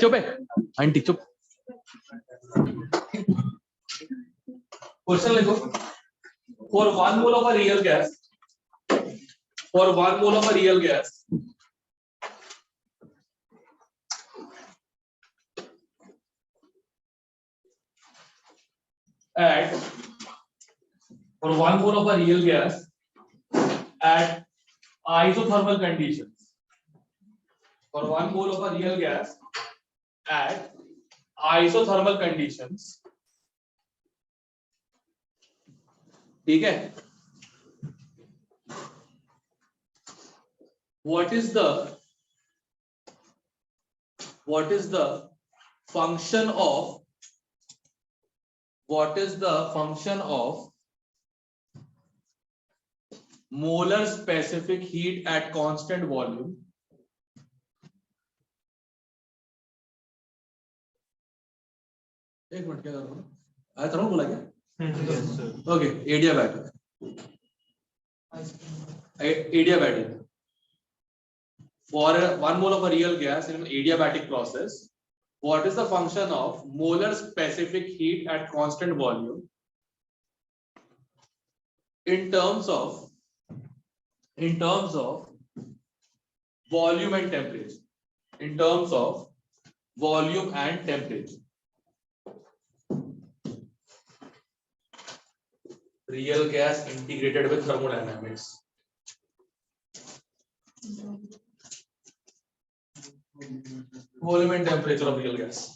चुप है आंटी, चुप। क्वेश्चन लिखो। For 1 mole of a real gas, for 1 mole of a real gas, at for 1 mole of a real gas at isothermal conditions, for 1 mole of a real gas at isothermal conditions, ठीक है, what is the function of molar specific heat at constant volume? एक minute, क्या कर रहा हूँ, आया था ना, बोला क्या? Okay, adiabatic. Adiabatic. For 1 mole of a real gas in an adiabatic process, what is the function of molar specific heat at constant volume in terms of volume and temperature? In terms of volume and temperature. Real gas integrated with thermodynamics. Volume and temperature of real gas.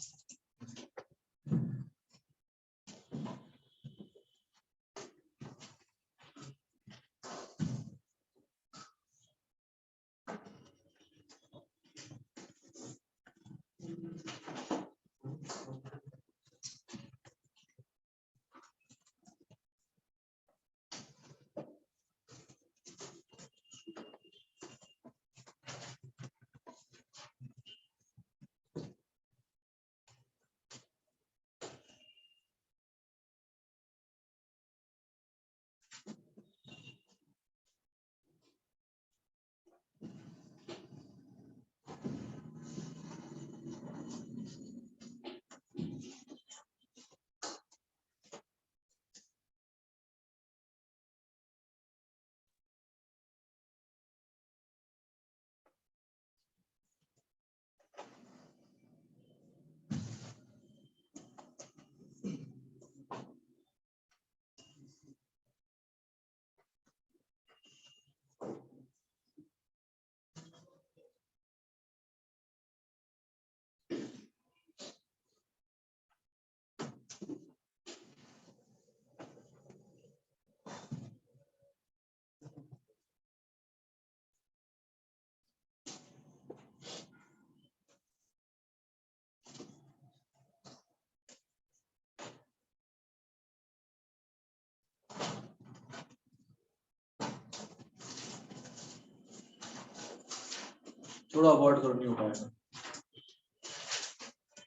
थोड़ा avoid करो, नहीं हो पाएगा,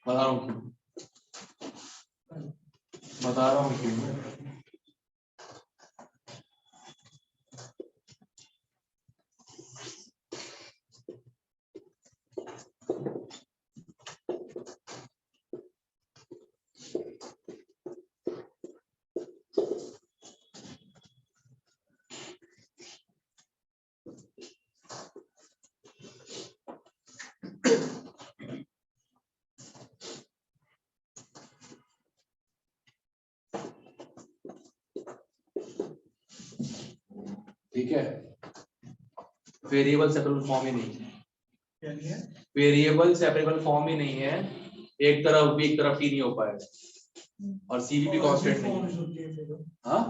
बता रहा हूँ क्यों। ठीक है, वेरिएबल सेपरेबल फॉर्म ही नहीं है, वेरिएबल सेपरेबल फॉर्म ही नहीं है, एक तरफ बी एक तरफ टी नहीं हो पाएगा, और सीवीपी कांस्टेंट नहीं है। हाँ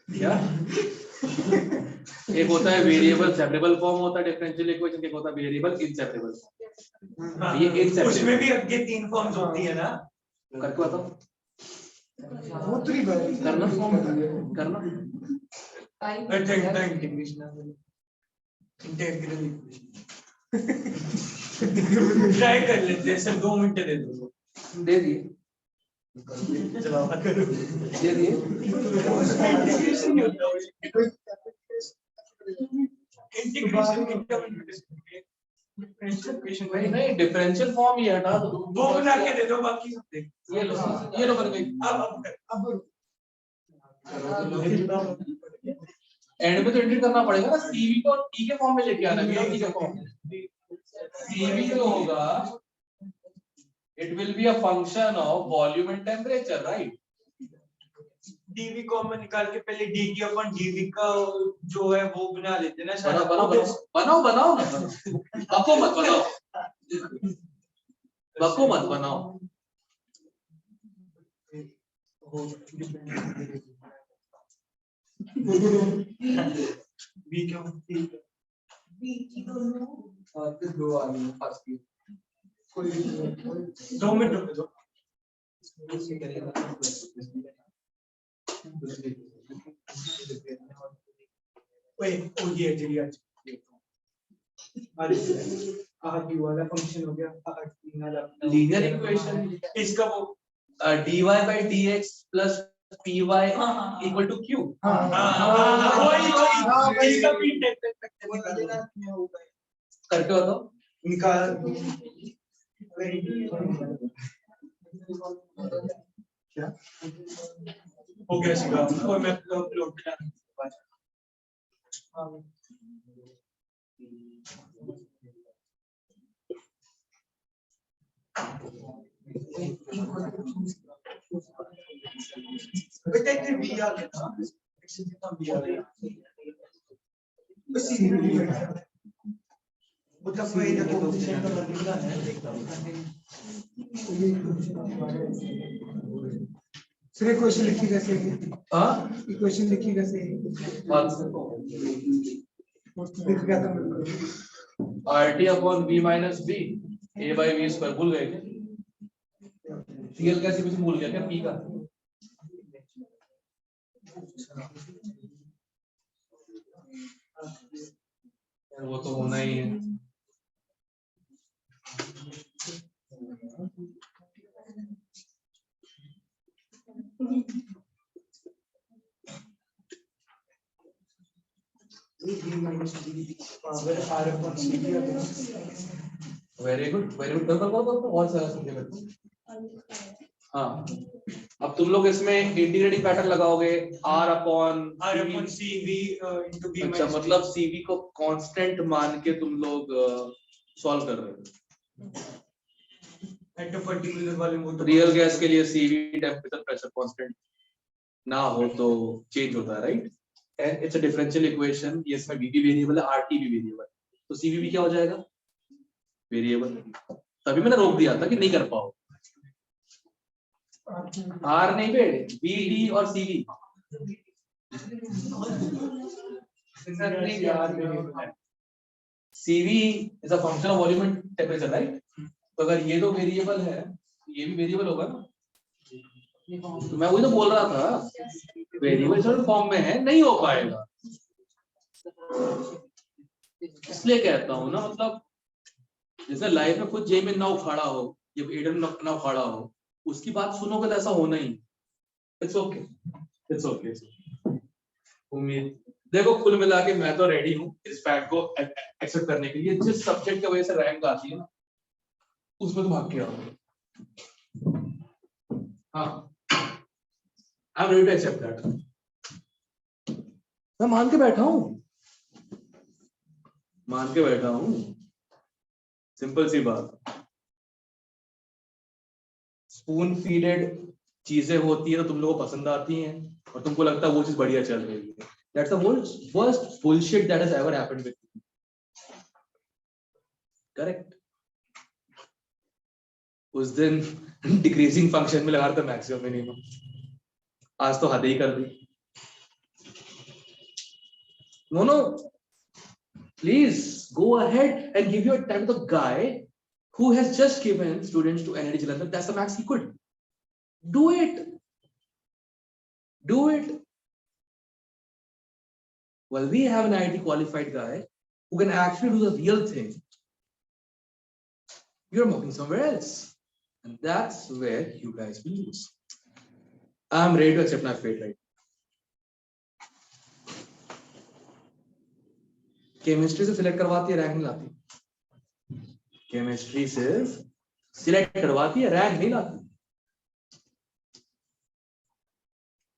क्या एक होता है वेरिएबल सेपरेबल फॉर्म, होता है डिफरेंशियल इक्वेशन, एक होता है वेरिएबल इनसेपरेबल फॉर्म। ये इनसेपरेबल, उसमें भी आगे तीन फॉर्म्स होती है ना, करके बताओ, करना ट्राई कर लेते हैं, सिर्फ 2 मिनट दे दो, दे दिए, दे दिए। नहीं डिफरेंशियल फॉर्म ही हटा दो, वो बना के दे दो, बाकी सब देख। ये लो बन गई। एंड में तो एंट्री करना पड़ेगा ना, सीवी को टी के फॉर्म में लेके आना है, टी के फॉर्म में। सीवी जो होगा it will be a function of volume and temperature, right. DV common निकाल के पहले डी की अपन डीवी का जो है वो बना लेते हैं ना। बनाओ बको मत बनाओ, बको मत बनाओ। बी क्यों? बी की दोनों और फिर दो आ गई फर्स्ट की कोई 2 मिनट रुक दो। ओए ओ ये जरिया आर की वाला फंक्शन हो गया, लीनियर इक्वेशन इसका वो dy by dx plus py equal to q। वही इसका भी करके बताओ निकाल। क्या हो गया सीधा, और मैं अपलोड पे डालूंगा। बेटा इतने भी आ गया था, कितना भी आ गया बस मतलब कोई देखो पोजीशन का बदलना है देखता हूं। सर इक्वेशन लिखी कैसे है? हां इक्वेशन लिखी कैसे है? लिख क्या था RT upon v minus b a by v square। भूल गए क्या? CL कैसे कुछ भूल गया क्या? p का वो तो होना ही है। वेरी गुड बहुत सारा समझे। हाँ अब तुम लोग इसमें इंटीग्रेटिंग पैटर्न लगाओगे r अपॉन सी v इनटू b। अच्छा मतलब cv को कांस्टेंट मान के तुम लोग सॉल्व कर रहे हो। At a particular volume real gas के लिए cv टेंपरेचर प्रेशर कांस्टेंट ना हो तो चेंज होता है, right. And it's a differential equation, ये इसमें v भी वेरिएबल है, rt भी वेरिएबल है, तो cv भी क्या हो जाएगा? वेरिएबल। तभी मैंने रोक दिया था कि नहीं कर पाओ। r नहीं पे v d और cv cv is a function of volume and temperature, right? तो अगर ये दो वेरिएबल है ये भी वेरिएबल होगा ना। तो मैं वही तो बोल रहा था, वेरिएबल सॉल्व फॉर्म में है, नहीं हो पाएगा। इसलिए कहता हूँ ना, मतलब जैसे लाइफ में खुद जेमिन ना उखाड़ा हो या एडम ना उखाड़ा हो, उसकी बात सुनोगे तो ऐसा होना ही। It's okay, it's okay. उम्मीद देखो कुल मिला के मैं तो रेडी हूँ इस फैक्ट को एक्सेप्ट करने के लिए। जिस सब्जेक्ट की वजह से रैंक आती है ना उसमें तो भाग के आओ। हाँ I am ready to accept that. मैं मान के बैठा हूँ, मान के बैठा हूँ, सिंपल सी बात। स्पून फीडेड चीजें होती है तो तुम लोगों को पसंद आती हैं और तुमको लगता है वो चीज बढ़िया चल रही है। That's the worst bullshit that has ever happened with me. Correct? उस दिन डिक्रीजिंग फंक्शन में लगा था मैक्सिमम मिनिमम, आज तो हद ही कर दी। No, please go ahead and give your time to the guy who has just given students to NIT Jalandhar. That's the max he could. Do it. Do it. Well, we have an IT qualified guy who can actually do the real thing. You're mocking somewhere else. And that's where you guys will lose. I'm ready to accept my fate right chemistry से select करवाती है, rank नहीं लाती। Chemistry से select करवाती है, rank नहीं लाती।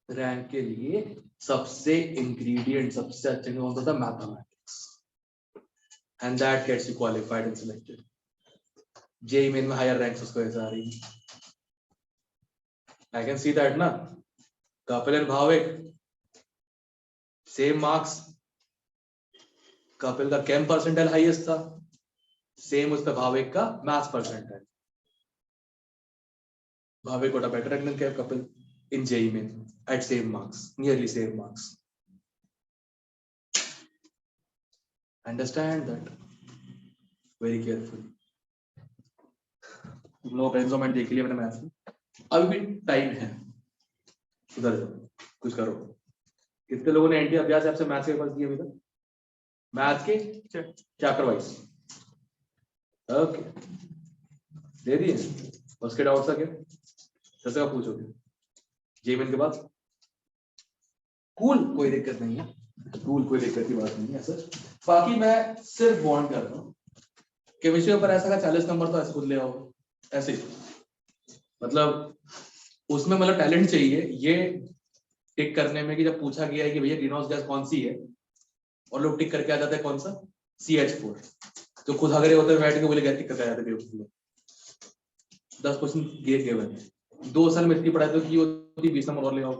रैंक के लिए सबसे इंग्रेडिएंट सबसे अच्छे कौन सा था? Mathematics, and that gets you qualified and selected. JEE Main में हायर रैंक्स उसको ऐसा आ रही है। आई कैन सी दैट ना। Kapil and Bhavik same marks, Kapil का केम परसेंटाइल हाईएस्ट था, सेम उस पे भाविक का maths percentile. Bhavik got a better rank than Kapil in JEE main at same marks, nearly same marks. Understand that very carefully. तुम लोग का exam देख लिया मैंने मैथ्स में, अभी भी टाइम है, सुधर जाओ, कुछ करो। कितने लोगों ने एनटी अभ्यास ऐप से मैथ्स के पेपर दिए अभी तक? मैथ्स के चैप्टर वाइज ओके दे दिए। उसके डाउट था क्या? जैसे आप पूछोगे जेईई के बाद कूल, कोई दिक्कत नहीं है, कूल कोई दिक्कत की बात नहीं है सर। बाकी मैं सिर्फ बॉन्ड कर रहा हूँ केमिस्ट्री पर ऐसा का 40 नंबर तो ऐसे खुद ले आओ, ऐसे ही मतलब उसमें मतलब टैलेंट चाहिए ये टिक करने में कि जब पूछा गया है कि भैया ग्रीन हाउस गैस कौन सी है और लोग टिक करके आ जाते हैं कौन सा CH4, तो खुद अगर होते हैं बैठ के बोले गया टिक करके आ जाते हैं। 10% गिवन है, 2 साल में इतनी पढ़ाई तो की होती, 20 नंबर और ले आओ।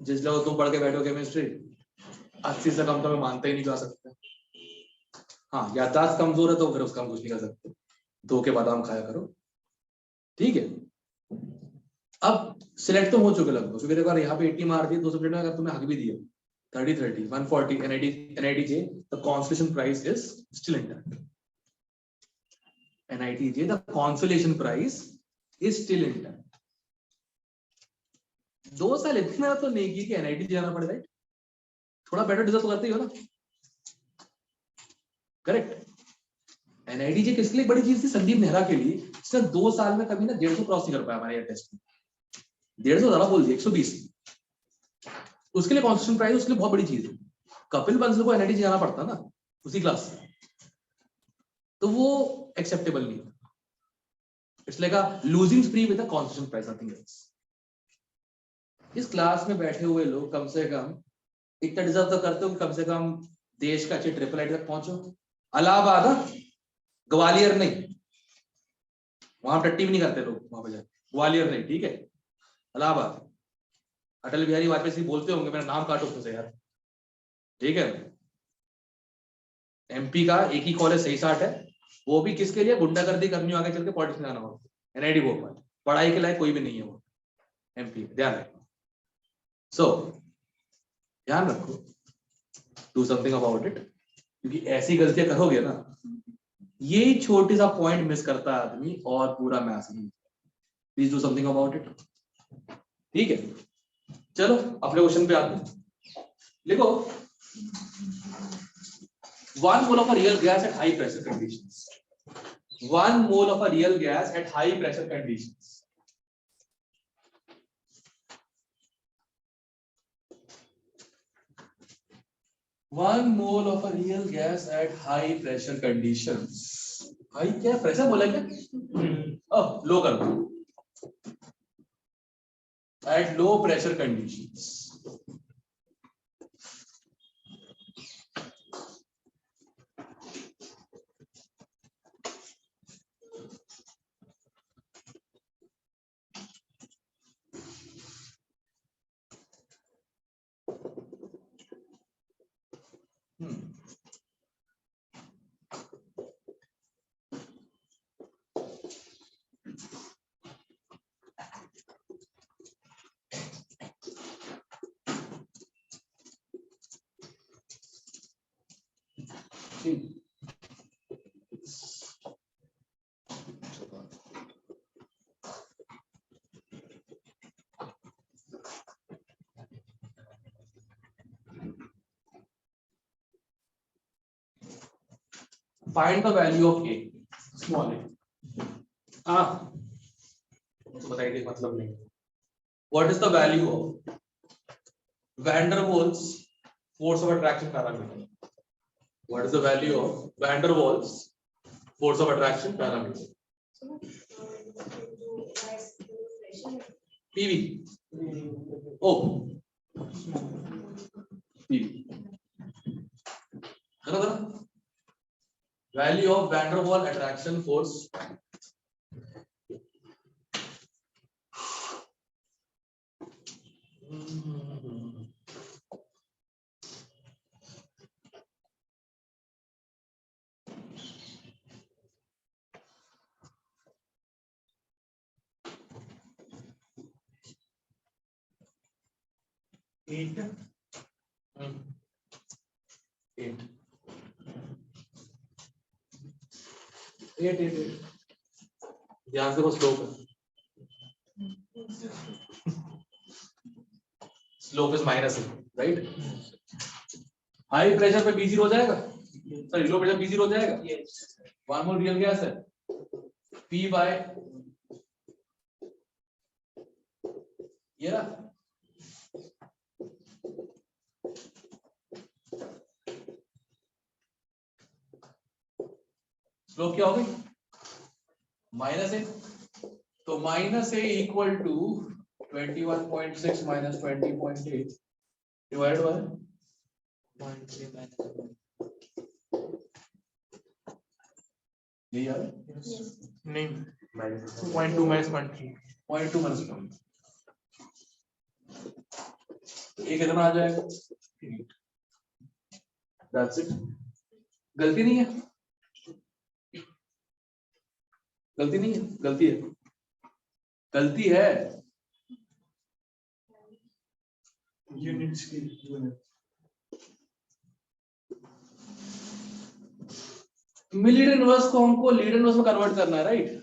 जिस लोग तुम पढ़ के बैठो केमिस्ट्री 80 से कम तो मैं मानता ही नहीं जा सकता। हाँ याददाश्त कमजोर है तो फिर उसका हम कुछ नहीं कर सकते, धो के बादाम खाया करो, ठीक है। अब सिलेक्ट तो हो चुके लगभग, क्योंकि देखो यहाँ पे 80 मार दिए 2 सब्जेक्ट में, अगर तुमने हक भी दिया 30 140 NITJ, the consolation price is still intact. NITJ, the consolation price is still intact. 2 साल इतना तो नहीं की कि NITJ जाना पड़ेगा, थोड़ा बेटर डिजर्व करते ही हो ना, करेक्ट। NITJ किसके लिए बड़ी चीज थी? संदीप नेहरा के लिए, इसने 2 साल में कभी ना 150 क्रॉस नहीं कर पाया हमारे टेस्ट में, 150 ज्यादा बोल दिया, 120। उसके लिए कॉन्स्टेंट प्राइस उसके लिए बहुत बड़ी चीज है। कपिल बंसल को NITJ जाना पड़ता ना उसी क्लास से, तो वो एक्सेप्टेबल नहीं था। It's like a losing स्प्री with a constant price, nothing else. इस क्लास में बैठे हुए लोग कम से कम इतना डिजर्व तो करते हो कि कम से कम देश का अच्छे ट्रिपल आईटी तक पहुंचो। इलाहाबाद, ग्वालियर नहीं, वहां टट्टी भी नहीं करते लोग वहां पे जाके, ग्वालियर नहीं, ठीक है, इलाहाबाद। अटल बिहारी वाजपेयी सिंह बोलते होंगे, मेरा नाम काटो उससे यार, ठीक है। MP का एक ही कॉलेज सही साठ है, वो भी किसके लिए? गुंडागर्दी करनी हो आगे चल के, पॉलिटिक्स में आना हो, NIT भोपाल, पढ़ाई के लायक कोई भी नहीं है वो MP, ध्यान रखो। सो ध्यान रखो, डू समथिंग अबाउट इट, क्योंकि ऐसी गलतियां करोगे ना, ये छोटी सा पॉइंट मिस करता है आदमी और पूरा मैच नहीं। Please do something about it, ठीक है। चलो अपने क्वेश्चन पे आते हैं। लिखो 1 mole of a real gas at high pressure conditions. 1 mole of a real gas at high pressure conditions. One mole of a real gas at high pressure conditions. High क्या pressure बोला क्या? Low कर दो. At low pressure conditions. Find the value of A, small a. बताइए मतलब नहीं। What is the value of Van der Waals force of attraction parameter? What is the value of van der Waals force of attraction parameter? PV. Oh, PV. Another value of van der Waals attraction force. Eight. ध्यान से वो slope है. Slope is minus, right? High pressure पे B0 हो जाएगा, sorry low pressure B0 हो जाएगा. One mole real gas है P बाय ये ना, स्लोप क्या हो गई? Minus A. तो minus A equal to 21.6 minus 20.8 divide by 0.3 minus यही आ रहा है? नहीं, 2.2 minus 1.3. 0.2 माइनस 1. ये कितना आ जाएगा? That's it. गलती नहीं है, गलती नहीं है, गलती है, गलती है. Units की unit. मिलियन इनवर्स को हमको लीड इनवर्स में कन्वर्ट करना है, राइट?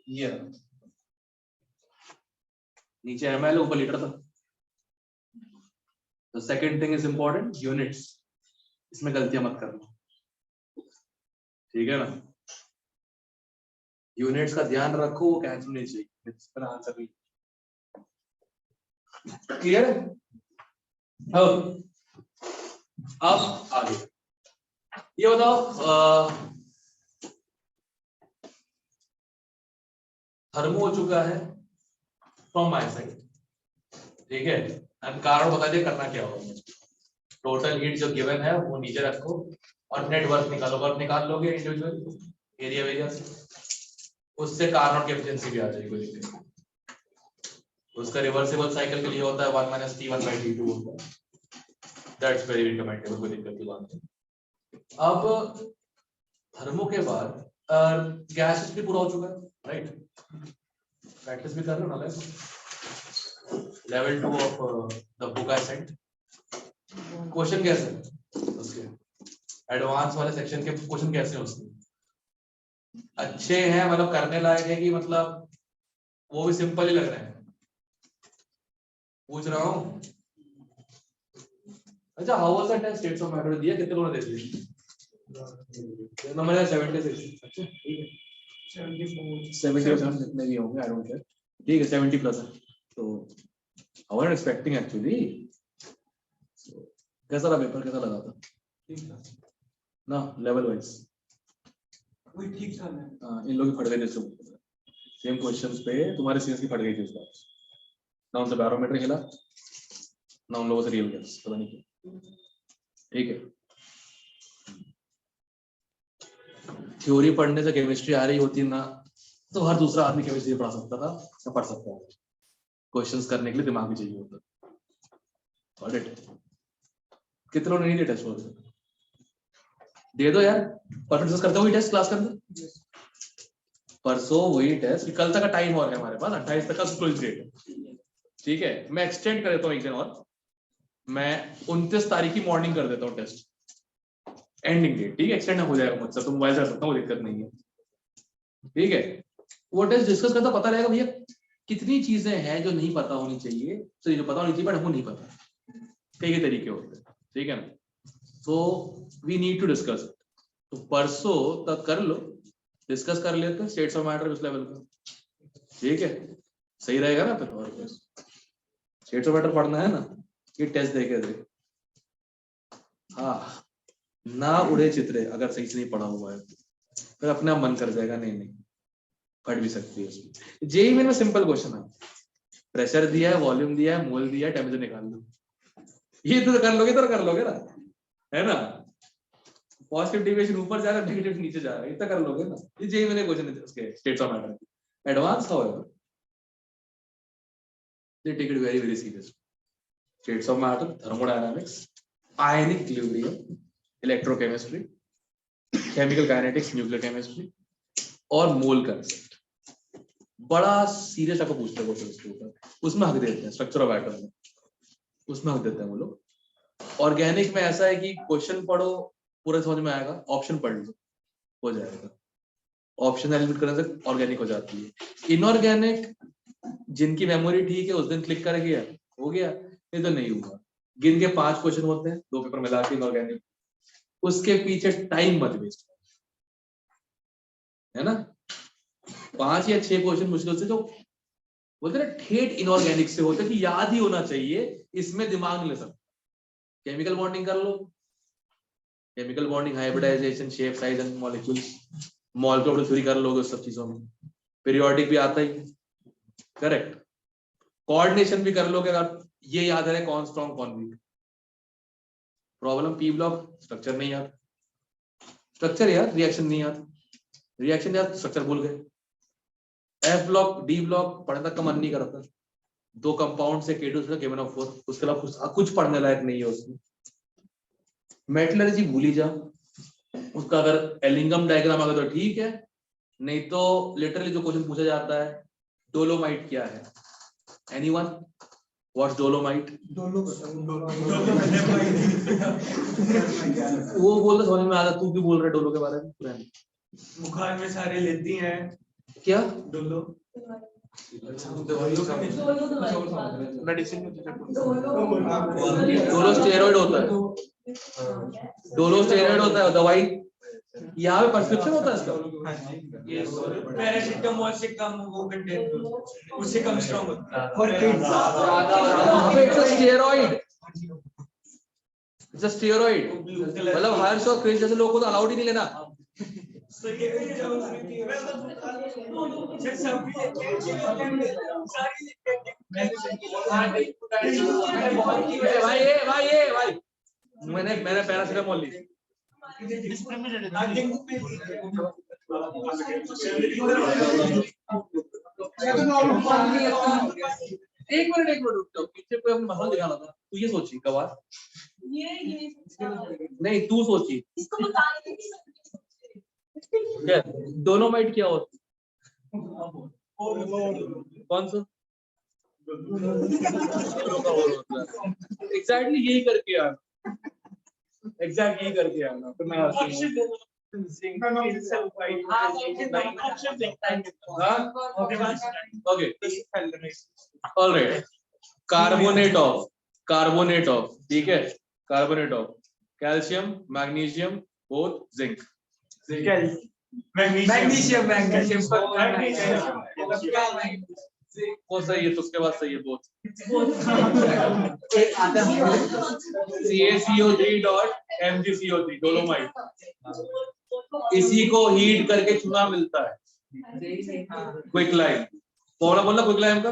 ये नीचे ml ऊपर लीटर था. तो second thing is important, units. इसमें गलतियां मत करना, ठीक है ना? यूनिट्स का ध्यान रखो, वो कैंसिल नहीं चाहिए. इस पर आंसर नहीं. क्लियर है? अब आगे ये बताओ, थर्मो हो चुका है फ्रॉम माय साइड, ठीक है? कारण बता दे करना क्या होगा. टोटल हीट जो गिवन है वो नीचे रखो और नेट वर्क निकालो. वर्क निकाल लोगे इंडिविजुअल एरिया वेरिया से, उससे कार्नोट की एफिशिएंसी भी आ जाएगी. कोई दिक्कत नहीं. उसका रिवर्सिबल साइकिल के लिए होता है 1 - T1/T2 होता है. दैट्स वेरी रिकमेंडेबल, कोई दिक्कत की बात नहीं. अब थर्मो के बाद गैसेस भी पूरा हो चुका है, राइट? प्रैक्टिस भी कर रहे हो ना? Level 2 of the book I sent. Question कैसे है उसके? एडवांस वाले सेक्शन के क्वेश्चन कैसे हैं उसके? अच्छे हैं, मतलब करने लायक है कि मतलब वो भी सिंपल ही लग रहे हैं? पूछ रहा हूँ. अच्छा, how was the test? Status of matter दिया, कितने लोगों ने दे दिया? नंबर है 76. अच्छा ठीक है, 74 जितने भी होंगे आई डोंट केयर. ठीक है, 70 प्लस है. तो आई वाज एक्सपेक्टिंग एक्चुअली. कैसा रहा पेपर, कैसा लगा था? ठीक था ना, लेवल वाइज वही ठीक था ना. इन लोग फट गए थे सेम क्वेश्चंस पे. तुम्हारे सीएस की फट गई थी इस बार ना. उनसे बैरोमीटर हिला ना, उन लोगों से रियल गैस, पता नहीं क्यों. ठीक है, थ्योरी पढ़ने से केमिस्ट्री आ रही होती ना तो हर दूसरा आदमी केमिस्ट्री पढ़ा सकता था या पढ़ सकता है. क्वेश्चंस करने के लिए दिमाग भी चाहिए होता. ऑडिट कितने लोगों ने नहीं दिया टेस्ट? दे दो यार. परसों डिस्कस करते हुए टेस्ट क्लास कर दो. परसों वही टेस्ट. कल तक का टाइम और है हमारे पास, 28 तक का क्लोज डेट है. ठीक है, मैं एक्सटेंड कर देता हूँ एक दिन और. मैं 29 तारीख की मॉर्निंग कर देता हूँ टेस्ट, एंडिंग डेट. ठीक है, एक्सटेंड हो जाएगा मुझसे, तुम मोबाइल से कर सकता हूँ, दिक्कत नहीं है. ठीक है, वो टेस्ट डिस्कस करता पता रहेगा भैया कितनी चीजें हैं जो नहीं पता होनी चाहिए. तो जो पता होनी चाहिए बट वो नहीं पता, कई तरीके होते हैं. ठीक है ना? So we need to discuss. तो परसों तक कर लो, डिस्कस कर लेते हैं स्टेट्स ऑफ मैटर उस लेवल का. ठीक है, सही रहेगा ना फिर. और स्टेट्स ऑफ मैटर पढ़ना है ना, ये टेस्ट देके दे। हाँ, ना उड़े चित्रे अगर सही से नहीं पढ़ा हुआ है फिर अपने आप मन कर जाएगा नहीं नहीं, फट भी सकती है उसमें। जेई में सिंपल क्वेश्चन है, प्रेशर दिया है, वॉल्यूम दिया है, मोल दिया है, टेम्परेचर निकाल लो। ये तो कर लोगे तो कर लोगे ना, है ना। पॉजिटिव डिविएशन ऊपर जा रहा है, नेगेटिव नीचे जा रहा है, इतना कर लोगे ना। ये जेई में क्वेश्चन है उसके states of matter. Advance however they take it very very seriously. States of matter, thermodynamics, ionic equilibrium, electrochemistry, chemical kinetics, nuclear chemistry और मोल कंसेप्ट बड़ा सीरियस आपको पूछते हैं क्वेश्चन के ऊपर, उसमें हक देते हैं। स्ट्रक्चर ऑफ एटम में उसमें हक देते हैं वो लोग। ऑर्गेनिक में ऐसा है कि क्वेश्चन पढ़ो पूरा समझ में आएगा, ऑप्शन पढ़ लो हो जाएगा। ऑप्शन एलिमिनेट करने से ऑर्गेनिक हो जाती है। इनऑर्गेनिक जिनकी मेमोरी ठीक है उस दिन क्लिक कर गया हो गया, नहीं तो नहीं हुआ। गिन के 5 क्वेश्चन होते हैं, 2 पेपर मिला के इनऑर्गेनिक, उसके पीछे टाइम मत वेस्ट, है ना। 5 या 6 क्वेश्चन मुश्किल से जो बोलते हैं ठेठ इनऑर्गेनिक से होते हैं कि याद ही होना चाहिए, इसमें दिमाग नहीं ले सकता। केमिकल बॉन्डिंग कर लो, chemical bonding, hybridisation, shape size and molecules, molecular theory कर लोगे उस सब चीजों में। पीरियोडिक भी आता ही, करेक्ट। कोऑर्डिनेशन भी कर लोगे अगर ये याद है कौन स्ट्रॉन्ग कौन weak. Problem P block structure नहीं याद, स्ट्रक्चर याद रिएक्शन नहीं याद, रिएक्शन याद स्ट्रक्चर भूल गए। एफ ब्लॉक डी ब्लॉक पढ़ने तक का मन नहीं करता, 2 कंपाउंड से K2 से K1O4, उसके अलावा कुछ पढ़ने लायक नहीं है उसमें। मेटलर्जी भूल ही जाओ, उसका अगर एलिंगम डायग्राम आ गया तो ठीक है, नहीं तो लिटरली जो क्वेश्चन पूछा जाता है डोलोमाइट क्या है, एनीवन व्हाट्स डोलोमाइट? वो बोलते समझ में आता, तू क्यों बोल रहा है डोलो के बारे में? बुखार में सारे लेती हैं क्या डोलो, मेडिसिन डोलो स्टेरॉइड होता है, डोलो स्टेरॉइड होता है दवाई। यहाँ पे प्रिस्क्रिप्शन होता है इसका, पैरासिटामोल से कम वो कंटेंट, उससे कम स्ट्रॉन्ग होता है। और it's a steroid, it's a steroid, मतलब हायर्स और क्रेज जैसे लोगों को तो अलाउड ही नहीं लेना। भाई मैंने पैरासिटामोल ली। एक मिनट रुक जाओ, पीछे कोई अपने मसल दिखाना था, तू ये सोची गवार नहीं, तू सोची क्या डोलोमाइट क्या होता कौन सा? एग्जैक्टली यही करके आना, एग्जैक्ट यही करके आना, तो मैं ऑलराइट। कार्बोनेट ऑफ ठीक है, carbonate of calcium, magnesium, both zinc, magnesium वो सही है, तो उसके बाद सही है बोथ। CaCO3.MgCO3 डोलोमाइट, इसी को हीट करके चूना मिलता है, क्विक लाइम। फॉर्मूला बोलना क्विक लाइम का,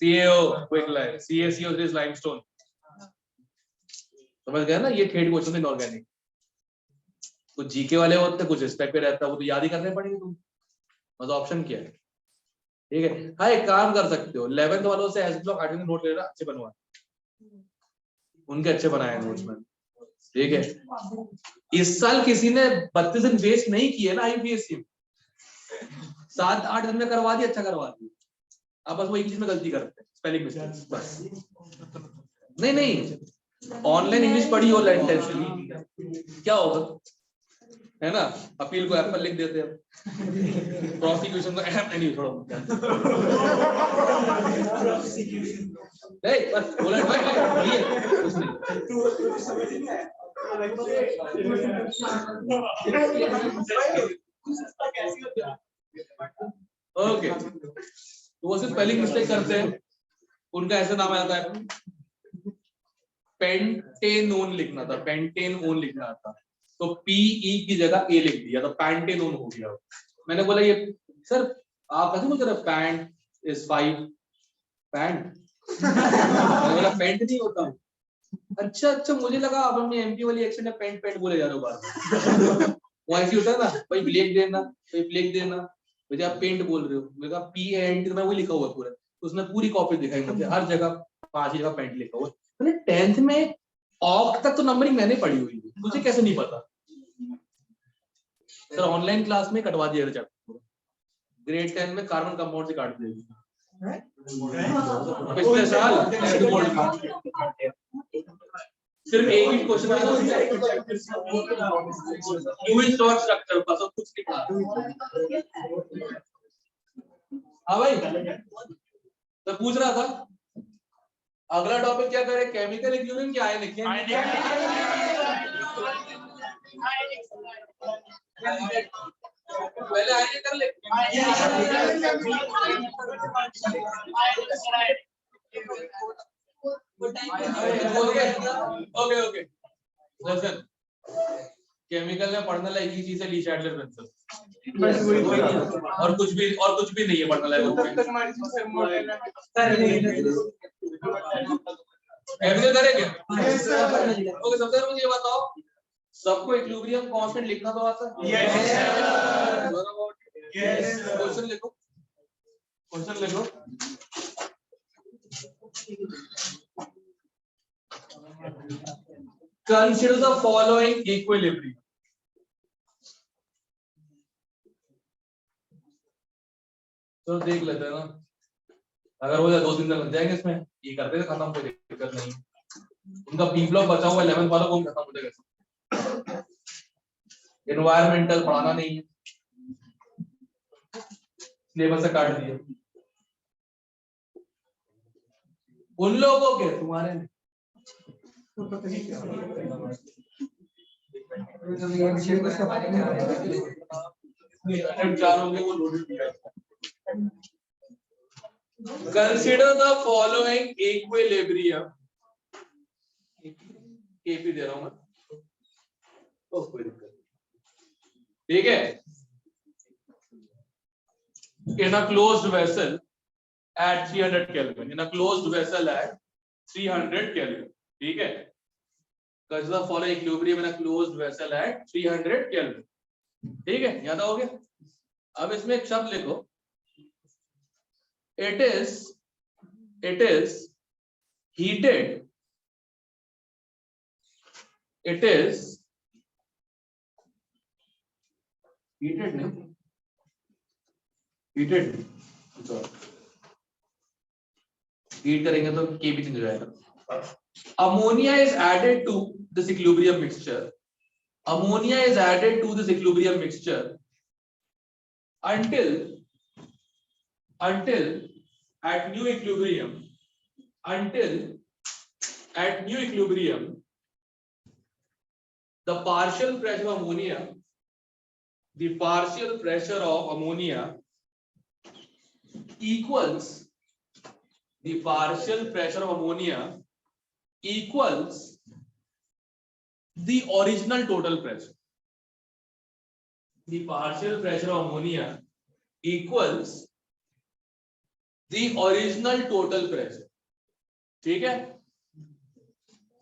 CaO quick lime, CaCO3 is limestone. समझ गया ना, ये ठेठ क्वेश्चन है इनऑर्गेनिक। कुछ जीके वाले होते हैं, कुछ इस टाइप पे रहता है, वो तो याद ही करने पड़ेंगे तुम, मतलब ऑप्शन क्या है, ठीक है। हाँ एक काम कर सकते हो, 11th वालों से एस ब्लॉक 8वीं नोट लेना, अच्छे बनवा, उनके अच्छे बनाए नोट्स में, ठीक है। इस साल किसी ने 32 दिन वेस्ट नहीं किए ना IUPAC में, 7-8 दिन में करवा दिया, अच्छा करवा दिया। अब बस वो एक चीज में गलती करते हैं, स्पेलिंग मिस्टेक्स बस। नहीं ऑनलाइन इंग्लिश पढ़ी हो इंटेंशनली क्या होगा, है ना। अपील को एप्पल लिख देते हैं, प्रोसिक्यूशन को एप नहीं छोड़ो, नहीं बस बोला भाई कुछ नहीं। ओके तो वो सिर्फ स्पेलिंग मिस्टेक करते हैं, उनका ऐसा नाम आता है पेंटेनोन लिखना था, पेंटेनोन लिखना था, तो पीई की जगह ए लिख दिया तो पैंटेनोन हो गया। मैंने बोला ये सर आप कैसे बोल रहे पैंट इज 5 पैंट, मैंने बोला पेंट नहीं होता हूँ। अच्छा मुझे लगा अब हम एमपी वाली एक्शन में पेंट पेंट बोले जा रहे हो बार वो ऐसे होता है ना, भाई ब्लैक देना, भाई ब्लैक देना, मुझे आप पेंट बोल रहे हो, मेरे कहा पी एंड में वो लिखा हुआ पूरा, तो उसने पूरी कॉपी दिखाई मुझे, हर जगह 5 जगह पेंट लिखा हुआ। मैंने 10th में ऑक्ट तक तो नंबरिंग मैंने पढ़ी हुई है, मुझे कैसे नहीं पता। सर ऑनलाइन क्लास में कटवा दिया चैप्टर, ग्रेड 10 में कार्बन कंपाउंड से काट दिया पिछले साल। सिर्फ एक ही क्वेश्चन है, यूनिट स्टॉक स्ट्रक्चर बस, और कुछ नहीं पढ़ा। हाँ भाई तो पूछ रहा था अगला टॉपिक क्या करें, केमिकल इक्विलिब्रियम क्या आयनिक? पहले आयनिक कर ले। ओके लisten, केमिकल में पढ़ने लायक ही चीज है ली शैडलर प्रिंसिपल, और कुछ भी नहीं है पढ़ने लायक। केमिकल करेंगे ओके। सबसे पहले मुझे ये बताओ सबको इक्विलिब्रियम कांस्टेंट लिखना तो आता है? यस। क्वेश्चन लिखो। Consider the following equilibrium. तो देख लेते हैं ना, अगर हो जाए 2-3 दिन लग जाएंगे इसमें, ये करते हैं खत्म, कोई दिक्कत नहीं। उनका बी ब्लॉक बचा हुआ 11 वाला को खत्म हो जाएगा। एनवायरमेंटल पढ़ाना नहीं है, सिलेबस से काट दिया उन लोगों के, तुम्हारे नहीं। Consider the following equilibrium. KP दे रहा हूं मैं, कोई दिक्कत, ठीक है। In a closed vessel at 300 Kelvin. In a closed vessel at 300 Kelvin. ठीक है। Consider the following equilibrium in a closed vessel at 300 Kelvin. ठीक है, याद हो गया। अब इसमें एक शब्द लिखो, it is heated, it is heated नहीं, heated हीट करेंगे तो के भी चेंज हो जाएगा। Ammonia is added to this equilibrium mixture, ammonia is added to this equilibrium mixture until at new equilibrium, the partial pressure of ammonia equals the original total pressure. The partial pressure of ammonia equals the original total pressure. ठीक है।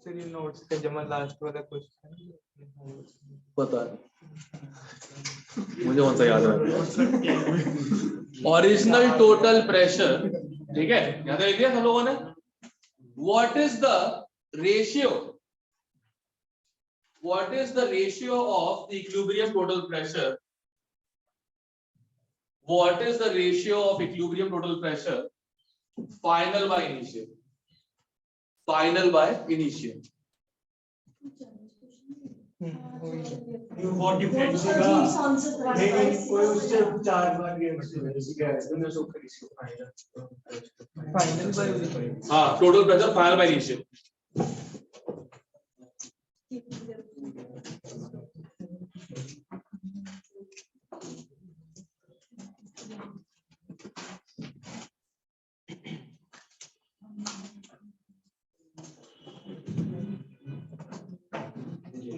Sir ये notes का जमा last वाला question पता है मुझे, कौन सा याद है? ओरिजिनल टोटल प्रेशर, ठीक है, याद रख दिया सब लोगों ने। What is the ratio of the equilibrium total pressure? What is the ratio of equilibrium total pressure final by initial? बहुत डिफरेंस है नहीं कोई उससे 4 बार गया मैं सो कर इसको फाइनल बाय, हां total pressure final by initial.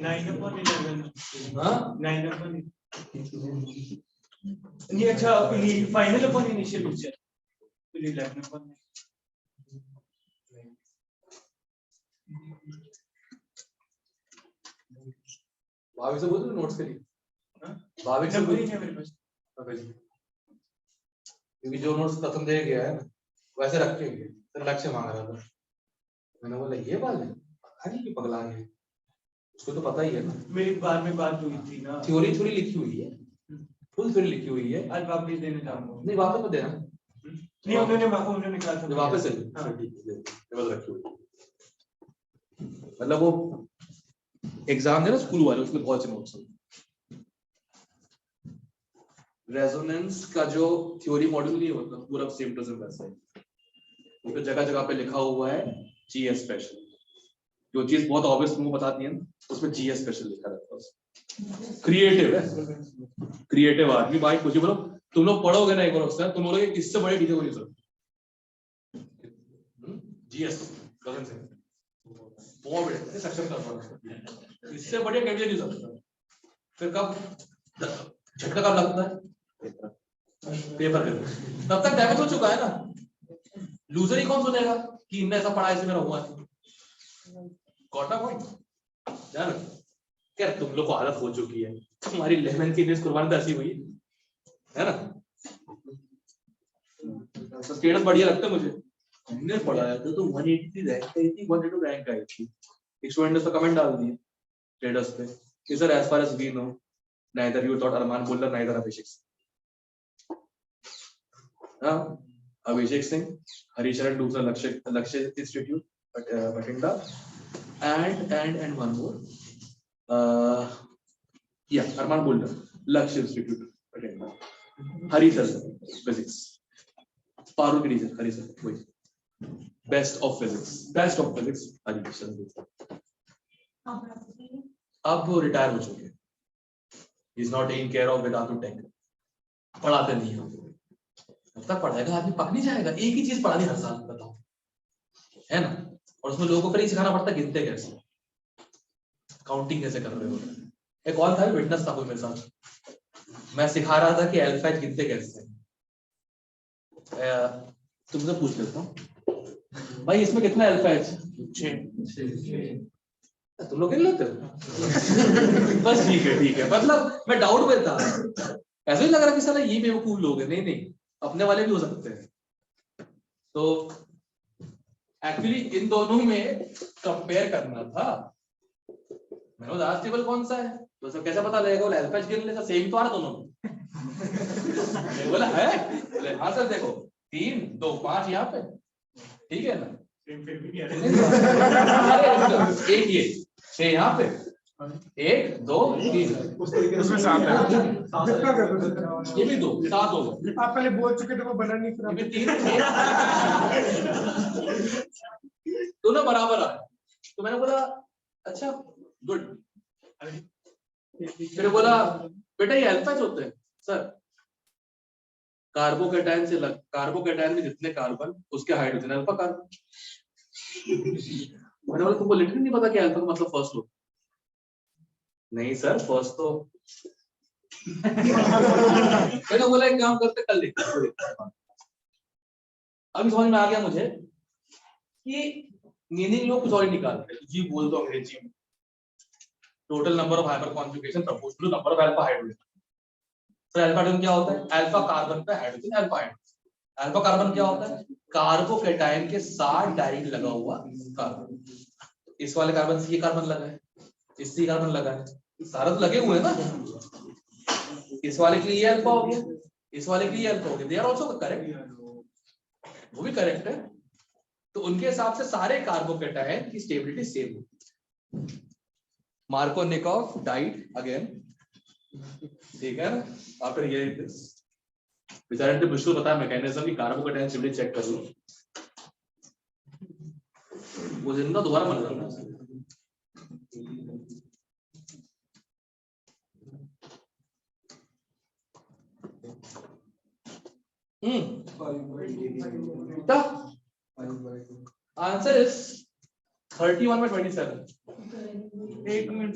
9/11 हाँ 9/11 नहीं अच्छा फाइनल अपन इनिशियल पिक्चर 11/11 भाभी से बोल दो नोट्स के लिए। हाँ? भाभी से नंबर बोल ही नहीं है मेरे पास। क्योंकि जो नोट्स खत्म दे गया है ना वैसे रखे हुए तो लक्ष्य मांग रहा था। मैंने बोला ये बात है पता नहीं क्यों पगला गया, उसको तो पता ही है ना। मेरी बार में बात हुई थी ना, थ्योरी थोड़ी लिखी हुई है, फुल थ्योरी लिखी हुई है। आज वापस देने जाऊंगा। नहीं वापस मत देना, नहीं उन्होंने कहा था वापस से हाँ। ठीक है बस रखी हुई। मतलब वो एग्जाम है ना स्कूल वाले, उसमें बहुत से नोट्स हैं। रेजोनेंस का जो थ्योरी मॉडल नहीं होता पूरा सेम टू सेम वैसा है, उसपे जगह जगह पे लिखा हुआ है जीएस स्पेशल। जो चीज बहुत ऑब्वियस तुमको बताती है ना उसमें जीएस स्पेशल लिखा रहता है। क्रिएटिव है, क्रिएटिव आदमी भाई कुछ बोलो। तुम लोग पढ़ोगे ना एक बार उससे तुम बोलोगे इससे बड़े टीचर को नहीं सकते। जीएस गगन से बहुत बड़े सक्षम कर पा, इससे बड़े कैसे नहीं सकता। फिर कब झटका कब लगता है पेपर के तब तक डैमेज हो चुका है ना। लूजर ही कौन सुनेगा कि इनने ऐसा पढ़ा इससे मेरा हुआ है। गॉट पॉइंट यार, क्या तुम लोग को आदत हो चुकी है, तुम्हारी 11 की इंग्लिश कुर्बानी ऐसी हुई है ना। स्टेटस बढ़िया लगता है मुझे, हमने पढ़ाया था तो 180 रैंक आई थी, 182 रैंक आई थी। एक स्टूडेंट ने तो कमेंट डाल दिया स्टेटस पे कि sir as far as we know neither you thought Armaan Bullar neither Abhishek Singh. Abhishek Singh Harisharan दूसरा Lakshya institute Bathinda and one more Armaan Bullar Lakshya institute Bathinda. Harishar physics पारू की रीजन हरिशर वही बेस्ट ऑफ फिजिक्स हरिशर। अब वो रिटायर हो चुके हैं, he is not taking care of Vedantu Tech। पढ़ाते नहीं है, जब तक पढ़ाएगा आदमी पक नहीं जाएगा। एक ही चीज पढ़ानी हर साल, बताओ है ना। और उसमें लोगों को नहीं सिखाना पड़ता गिनते कैसे, काउंटिंग कैसे कर रहे हो। एक और था विटनेस था कोई मेरे साथ, मैं सिखा रहा था कि अल्फा गिनते कैसे। तुमसे पूछ लेता हूँ भाई इसमें कितना अल्फा है? 6। तुम लोग गिन लेते हो? बस ठीक है मतलब मैं डाउट में था, ऐसा ही लग रहा कि साला ये बेवकूफ लोग हैं। नहीं अपने वाले भी हो सकते हैं। तो एक्चुअली इन दोनों में कंपेयर करना था। मैंने बोला लास्ट टेबल कौन सा है तो सब कैसे पता लगेगा? बोला अल्फा गिन ले, सेम तो आ रहा दोनों में। मैं बोला है? बोले हाँ सर देखो 3 2 5 यहाँ पे ठीक है ना। एक ये 6 यहाँ पे 1 2 3 उसमें 7 है। ये भी 2 7 हो गए। आप पहले बोल चुके थे वो बना नहीं, ये भी 3 दोनों बराबर आ रहे। तो मैंने बोला अच्छा गुड। फिर बोला बेटा ये अल्फाज होते हैं सर। कार्बोकैटायन में जितने कार्बन उसके हाइड्रोजन अल्फा कार्बन। मैंने बोला तुमको लिटरली नहीं पता कि अल्फा का मतलब फर्स्ट हो? नहीं सर फर्स्ट तो मैंने बोला एक काम करते कल देखते। अभी समझ में आ गया मुझे कि मीनिंग लोग कुछ और ही निकालते हैं। जी बोल दो अंग्रेजी में total number of hyper conjugation proportional to number of alpha hydrogen. Sir alpha hydrogen क्या होता है? अल्फा कार्बन पे hydrogen alpha hydrogen. Alpha carbon क्या होता है? कार्बोकैटायन के साथ डायरेक्ट लगा हुआ कार्बन। इस वाले कार्बन से ये कार्बन लगा है, इससे कार्बन लगा है, सारे तो लगे हुए हैं ना। इस वाले के लिए ये अल्फा हो गया, इस वाले के लिए अल्फा हो गया। दे आर आल्सो करेक्ट, वो भी करेक्ट है। तो उनके हिसाब से सारे कार्बोकैटायन की स्टेबिलिटी सेम होती है। मार्कोनिकोव डाइड अगेन, ठीक है ना। आफ्टर ये बेचारे ने मुझको बताया मैकेनिज्म की कार्बोकैटायन स्टेबिलिटी चेक कर लो। वो जिंदा दोबारा बन रहा है। आंसर इज 31 में 27 एक मिनट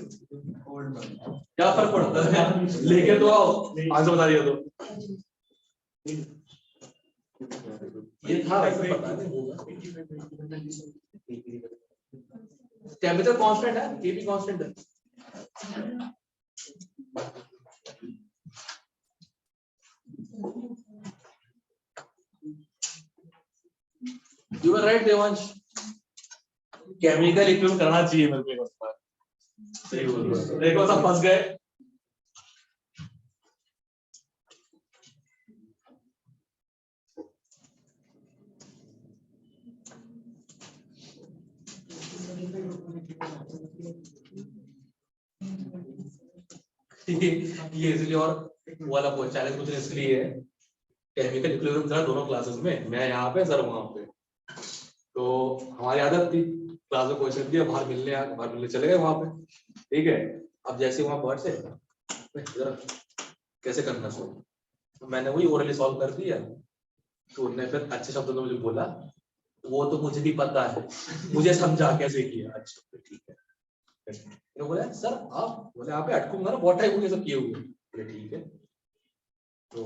क्या फर्क पड़ता है? लेके तो आओ, आंसर बता दिया तो ये था वैसे पता नहीं होगा। टेम्परेचर कांस्टेंट है, केपी कांस्टेंट है। You are right Devansh, chemical equivalent करना चाहिए मेरे को एक बार। सही बोल रहे हो, देखो सब फंस गए। ये इसलिए और वाला चैलेंज मुझे इसलिए है, केमिकल इक्विवेलेंट था दोनों क्लासेस में, मैं यहाँ पे सर वहां पे, तो हमारी आदत थी क्लास में क्वेश्चन दिया, बाहर मिलने चले गए वहां पे, ठीक है। अब जैसे वहां वर्ड से जरा कैसे करना सो, तो मैंने वही ओरली सॉल्व कर दिया, तो उन्होंने फिर अच्छे शब्दों में मुझे बोला वो तो मुझे भी पता है, मुझे समझा कैसे किया। अच्छा ठीक है, तो बोला सर आप बोले आप अटकूंगा ना, बहुत टाइम हो गया सब किए हुए। बोले ठीक है, तो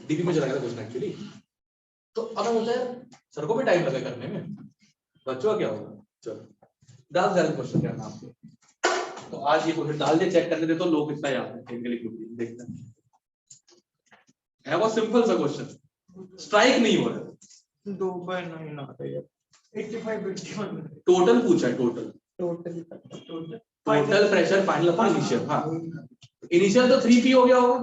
डीपी में चला गया था क्वेश्चन एक्चुअली, तो अब मैं बोलता है सर को भी टाइम लगा करने में, बच्चों का क्या होगा, चलो डाल दे क्वेश्चन क्या नाम पे, तो आज ये क्वेश्चन डाल दे, चेक करने दे तो लोग कितना याद है केमिकल इक्विवेलेंट, देखते हैं। बहुत सिंपल सा क्वेश्चन, स्ट्राइक नहीं हो रहा, 2/9 आता है 85 81 टोटल पूछा है, टोटल टोटल प्रेशर फाइनल अपना इनिशियल, हाँ इनिशियल तो 3p हो गया होगा,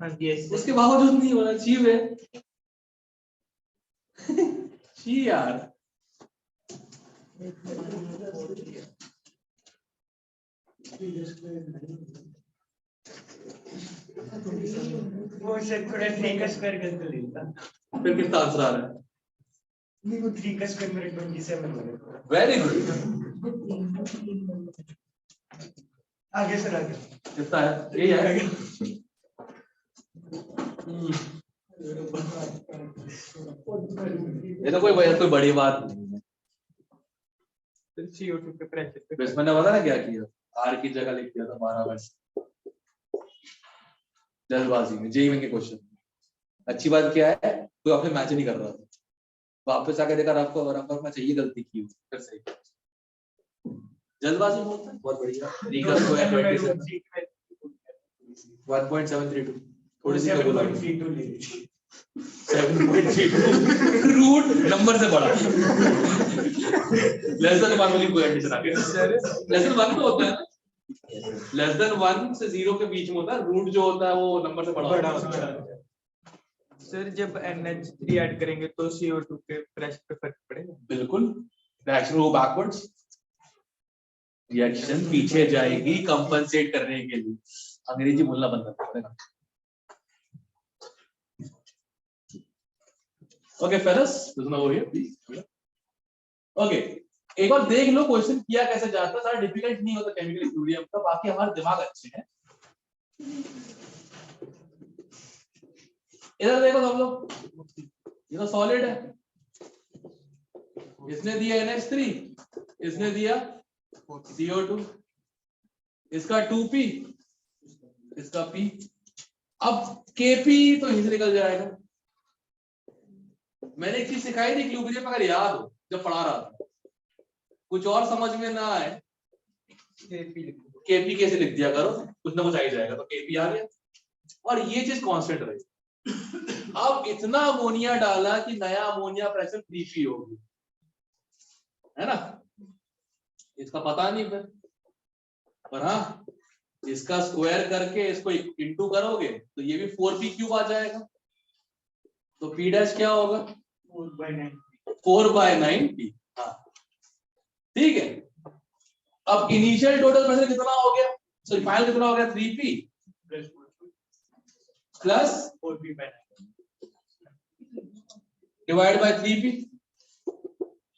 हाँ यस उसके बावजूद नहीं हो रहा, चीज है ची यार। वो से थोड़ा 3 का स्क्वायर करके लेता, फिर कितना आंसर आ रहा है? नहीं वो 3 का स्क्वायर मेरे 27 बनेगा। वेरी गुड, आगे सर आगे कितना है ये है? ये तो कोई बड़ी बात नहीं है। CO2 के प्रेशर पे बस मैंने पता ना क्या किया, आर की जगह लिख दिया था 12 वर्ष, जल्दबाजी में जेईई के क्वेश्चन। अच्छी बात क्या है, कोई आपसे मैच नहीं कर रहा था, वापस आके देखा रफ में चाहिए गलती की, फिर सही जल्दबाजी में होता है। बहुत बढ़िया, रीका स्क्वायर 1.732, थोड़ी सी बोला 7.32 रूट नंबर से बड़ा, लेस देन 1 वाली कोई एडिशन आ गया, लेस देन 1 तो होता है ना, लेस देन 1 से 0 के बीच में होता है, रूट जो होता है वो नंबर से बड़ा होता है। सर जब NH3 ऐड करेंगे तो CO2 के प्रेशर पे फर्क पड़ेगा? बिल्कुल, रिएक्शन गो बैकवर्ड्स, रिएक्शन पीछे जाएगी कंपनसेट करने के लिए, अंग्रेजी बोलना बंद करना पड़ेगा। Okay fellows, listen over here please. Okay, एक बार देख लो क्वेश्चन किया कैसे जाता है, सारा डिफिकल्ट नहीं होता केमिकल इक्विलिब्रियम का, बाकी हमारे दिमाग अच्छे हैं। इधर देखो सब लोग, ये तो सॉलिड है, इसने दिया NH3, इसने दिया CO2, इसका 2p, इसका p, अब Kp तो यहीं से निकल जाएगा। मैंने एक चीज सिखाई थी इक्विलिब्रियम, अगर याद हो जब पढ़ा रहा था, कुछ और समझ में ना आए Kp कैसे लिख दिया करो, कुछ ना कुछ आ ही जाएगा, तो Kp आ गया और ये चीज कांस्टेंट रही। अब इतना अमोनिया डाला कि नया अमोनिया प्रेशर 3p हो गया, है ना, इसका पता नहीं फिर, पर हाँ इसका स्क्वायर करके इसको इंटू करोगे तो ये भी 4p क्यूब आ जाएगा, तो p डैश क्या होगा 4/9p। हाँ ठीक है, अब इनिशियल टोटल प्रेशर कितना हो गया, सॉरी फाइनल कितना हो गया 3p plus 4p/9 divide by 3p,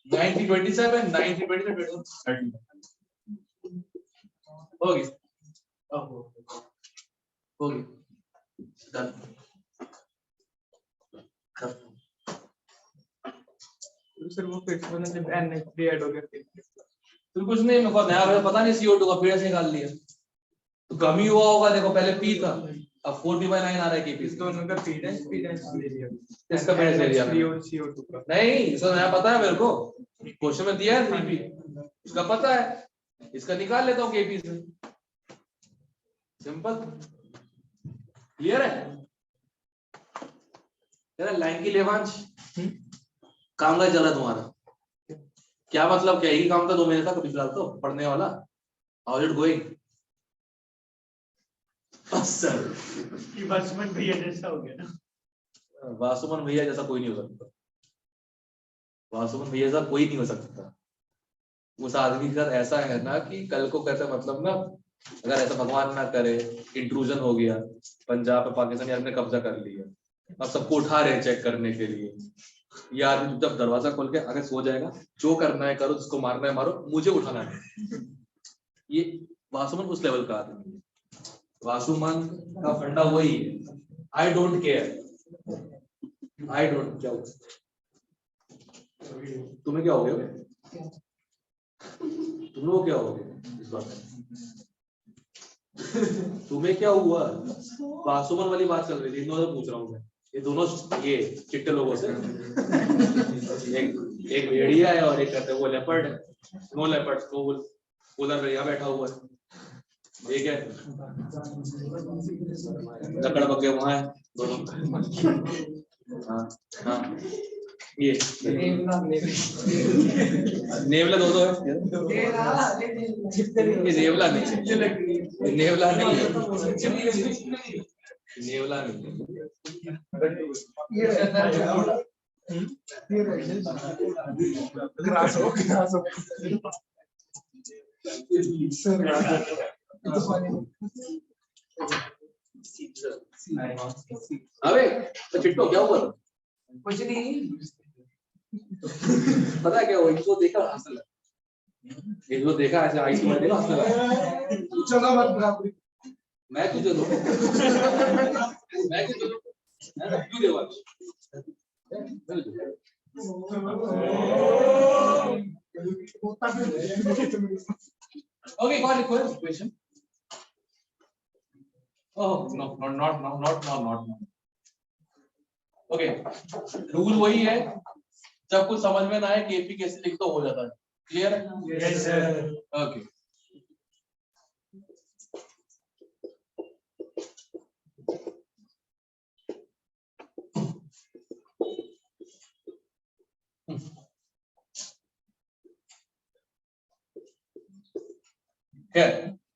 9/327 9/327 हो गया, हो गया डन। सर वो फिर से मैंने जब NH3 ऐड हो गया तो कुछ नहीं, मेरे को नया वाला पता नहीं, CO2 का फिर से निकाल लिया तो कमी हुआ होगा। देखो पहले P था, अब 4P/9 आ रहा है KP। इस दोनों का P डैश ले लिया इसका मैंने ले लिया मैंने। और CO2 का नहीं, इसका नया पता है मेरे को, क्वेश्चन में दिया है 3P, इसका पता है, इसका निकाल लेता हूँ KP से, सिंपल। क्लियर है तेरा लाइन की लेवांश? काम का चल रहा है तुम्हारा? क्या मतलब, क्या यही काम था 2 महीने तक अभी फिलहाल तो पढ़ने वाला? How is it going? Sir कि वासुमन भैया जैसा हो गया ना। वासुमन भैया जैसा कोई नहीं हो सकता, वासुमन भैया जैसा कोई नहीं हो सकता। उस आदमी का ऐसा है ना कि कल को कैसे, मतलब ना, अगर ऐसा भगवान ना करे इंट्रूजन हो गया, पंजाब पे पाकिस्तानी आदमी ने कब्जा कर लिया, अब सबको उठा रहे चेक करने के लिए, ये आदमी जब दरवाजा खोल के आगे सो जाएगा, जो करना है करो, जिसको मारना है मारो, मुझे उठाना है। ये वासुमन उस लेवल का आदमी है। वासुमन का फंडा वही है, I don't care, I don't. क्या तुम्हें क्या हो गया? तुम लोग क्या हो गया इस बात में? तुम्हें क्या हुआ? वासुमन वाली बात चल रही थी, इन दोनों से पूछ रहा हूँ मैं, ये दोनों ये चिट्टे लोगों से, एक भेड़िया है और एक कहते हैं वो लेपर्ड है। नो लेपर्ड, तो पोलर बेरिया बैठा हुआ है, ठीक है, लकड़ बगे वहां है दोनों। हाँ हाँ, ये नेवला दो है, ये नेवला नहीं, नेवला नहीं है, नेवला नहीं अबे तो चिट्टो क्या हुआ? कुछ नहीं, पता है क्या हुआ? इसको देखा हंसने लगा, इसको देखा ऐसे आई में देखा हंसने लगा। चलो मत बराबरी, मैं तुझे दूं, मैं तुझे दूं, क्यों Devansh? Okay, got it. Question. Oh no, not. Okay, rule वही है, जब कुछ समझ में ना आए केपी कैसे लिख तो हो जाता है। क्लियर है? Yes sir. Okay,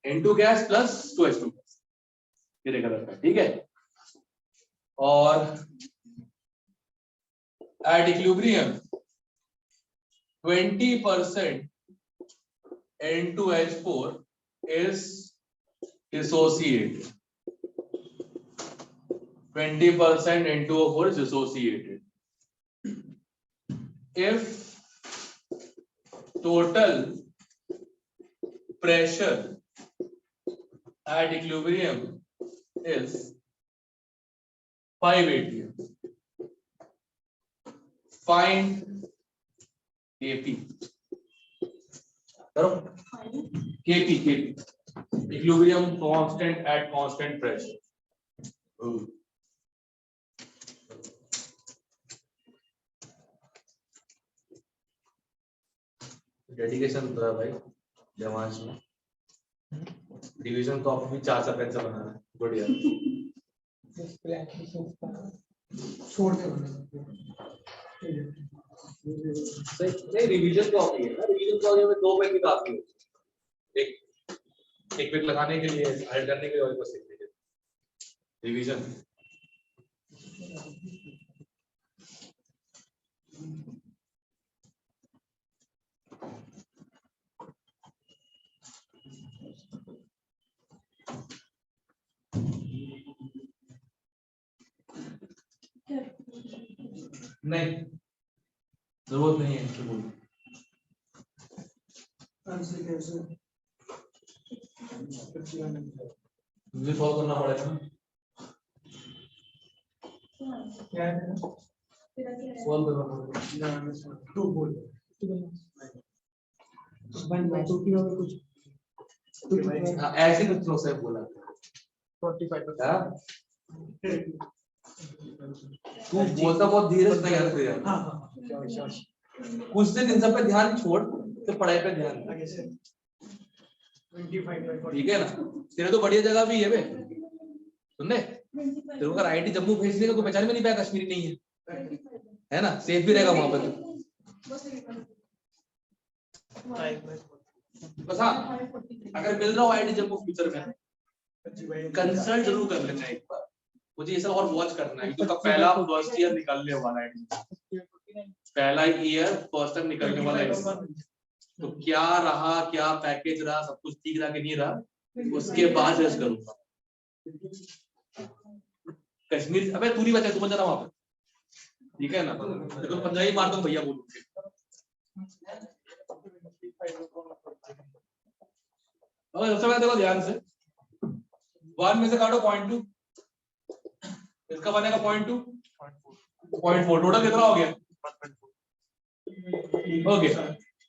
N2 gas plus 2H2 gas, ये देखा जाता है, ठीक है। और at equilibrium 20% N2H4 is dissociated. 20% N2O4 is dissociated. If total pressure at equilibrium is 5 atm, find Kp. करो Kp, equilibrium constant at constant pressure. Dedication तो है भाई देवांश में, डिवीजन तो आप भी 4 पेन से बना रहे हैं, बढ़िया। छोड़ दे नहीं, रिवीजन तो आप ही है ना, रिवीजन तो आगे में 2 पेन की काफी है, एक पेन लगाने के लिए, ऐड करने के लिए और बस सीखने के लिए रिवीजन। नहीं, जरूरत नहीं है इसको बोलने। मुझे सॉल्व करना पड़ेगा ना। क्या है सॉल्व करना टू बोल हाँ, ऐसे कुछ लोग से बोला 45 हाँ? तू बोलता बहुत धीरे से यार तेरा हाँ कुछ दिन इन सब पे ध्यान छोड़ तो पढ़ाई पे ध्यान दे। आगे से 25 ठीक है ना, तेरे तो बढ़िया जगह भी है बे सुनने, तेरे को अगर आईआईटी जम्मू भेज देगा तो पहचान में नहीं पाया कश्मीरी नहीं है ना, सेफ भी रहेगा वहां पर बस। हाँ अगर मिल रहा हो आईआईटी जम्मू फ्यूचर में कंसल्ट जरूर कर लेना एक बार, मुझे ये सब और वॉच करना है क्योंकि पहला फर्स्ट ईयर निकलने वाला है, पहला ईयर फर्स्ट टाइम निकलने वाला है, तो क्या रहा क्या पैकेज रहा सब कुछ ठीक रहा कि नहीं रहा उसके बाद जज करूंगा। कश्मीर अबे तू नहीं बचा, तू बचा ना वहां पर, ठीक है ना, तो पंजाबी मार दूं भैया बोलूंगे। और सबसे पहले देखो ध्यान से 1 में से काटो 0.2, इसका बनेगा 0.2 0.4, टोटल कितना हो गया ओके।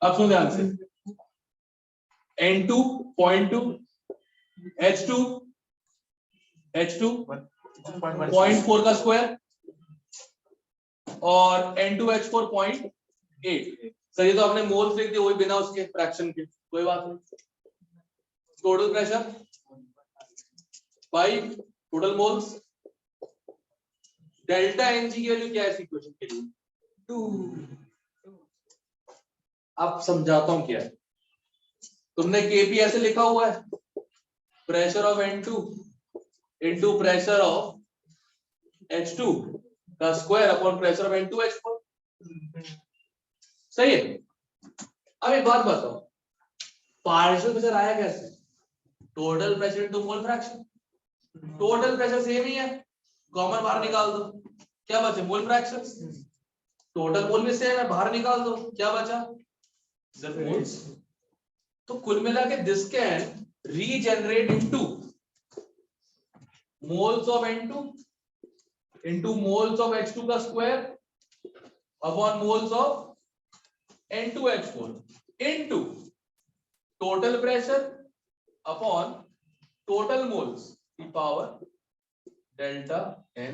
अब सुन ध्यान से N2 0.2 H2 0.4 का स्क्वायर और N2H4 0.8। सर ये तो आपने मोल्स लिख दिए वही बिना उसके फ्रैक्शन के, कोई बात नहीं। Total pressure 5 total moles, delta Ng की वैल्यू क्या है इस इक्वेशन के लिए 2। अब समझाता हूं क्या है, तुमने Kp ऐसे लिखा हुआ है pressure of N2 into pressure of H2 का square upon pressure of N2H4, सही है। अब एक बात बताओ पार्शियल प्रेशर आया कैसे, total pressure into mole fraction, total pressure same ही है, कॉमन बाहर निकाल दो क्या बचे मोल फ्रैक्शन, टोटल मोल भी सेम है बाहर निकाल दो क्या बचा मोल्स। तो कुल मिला के this can regenerate into moles of N2 into moles of H2 का square upon moles of N2H4 into total pressure upon total moles की power delta N।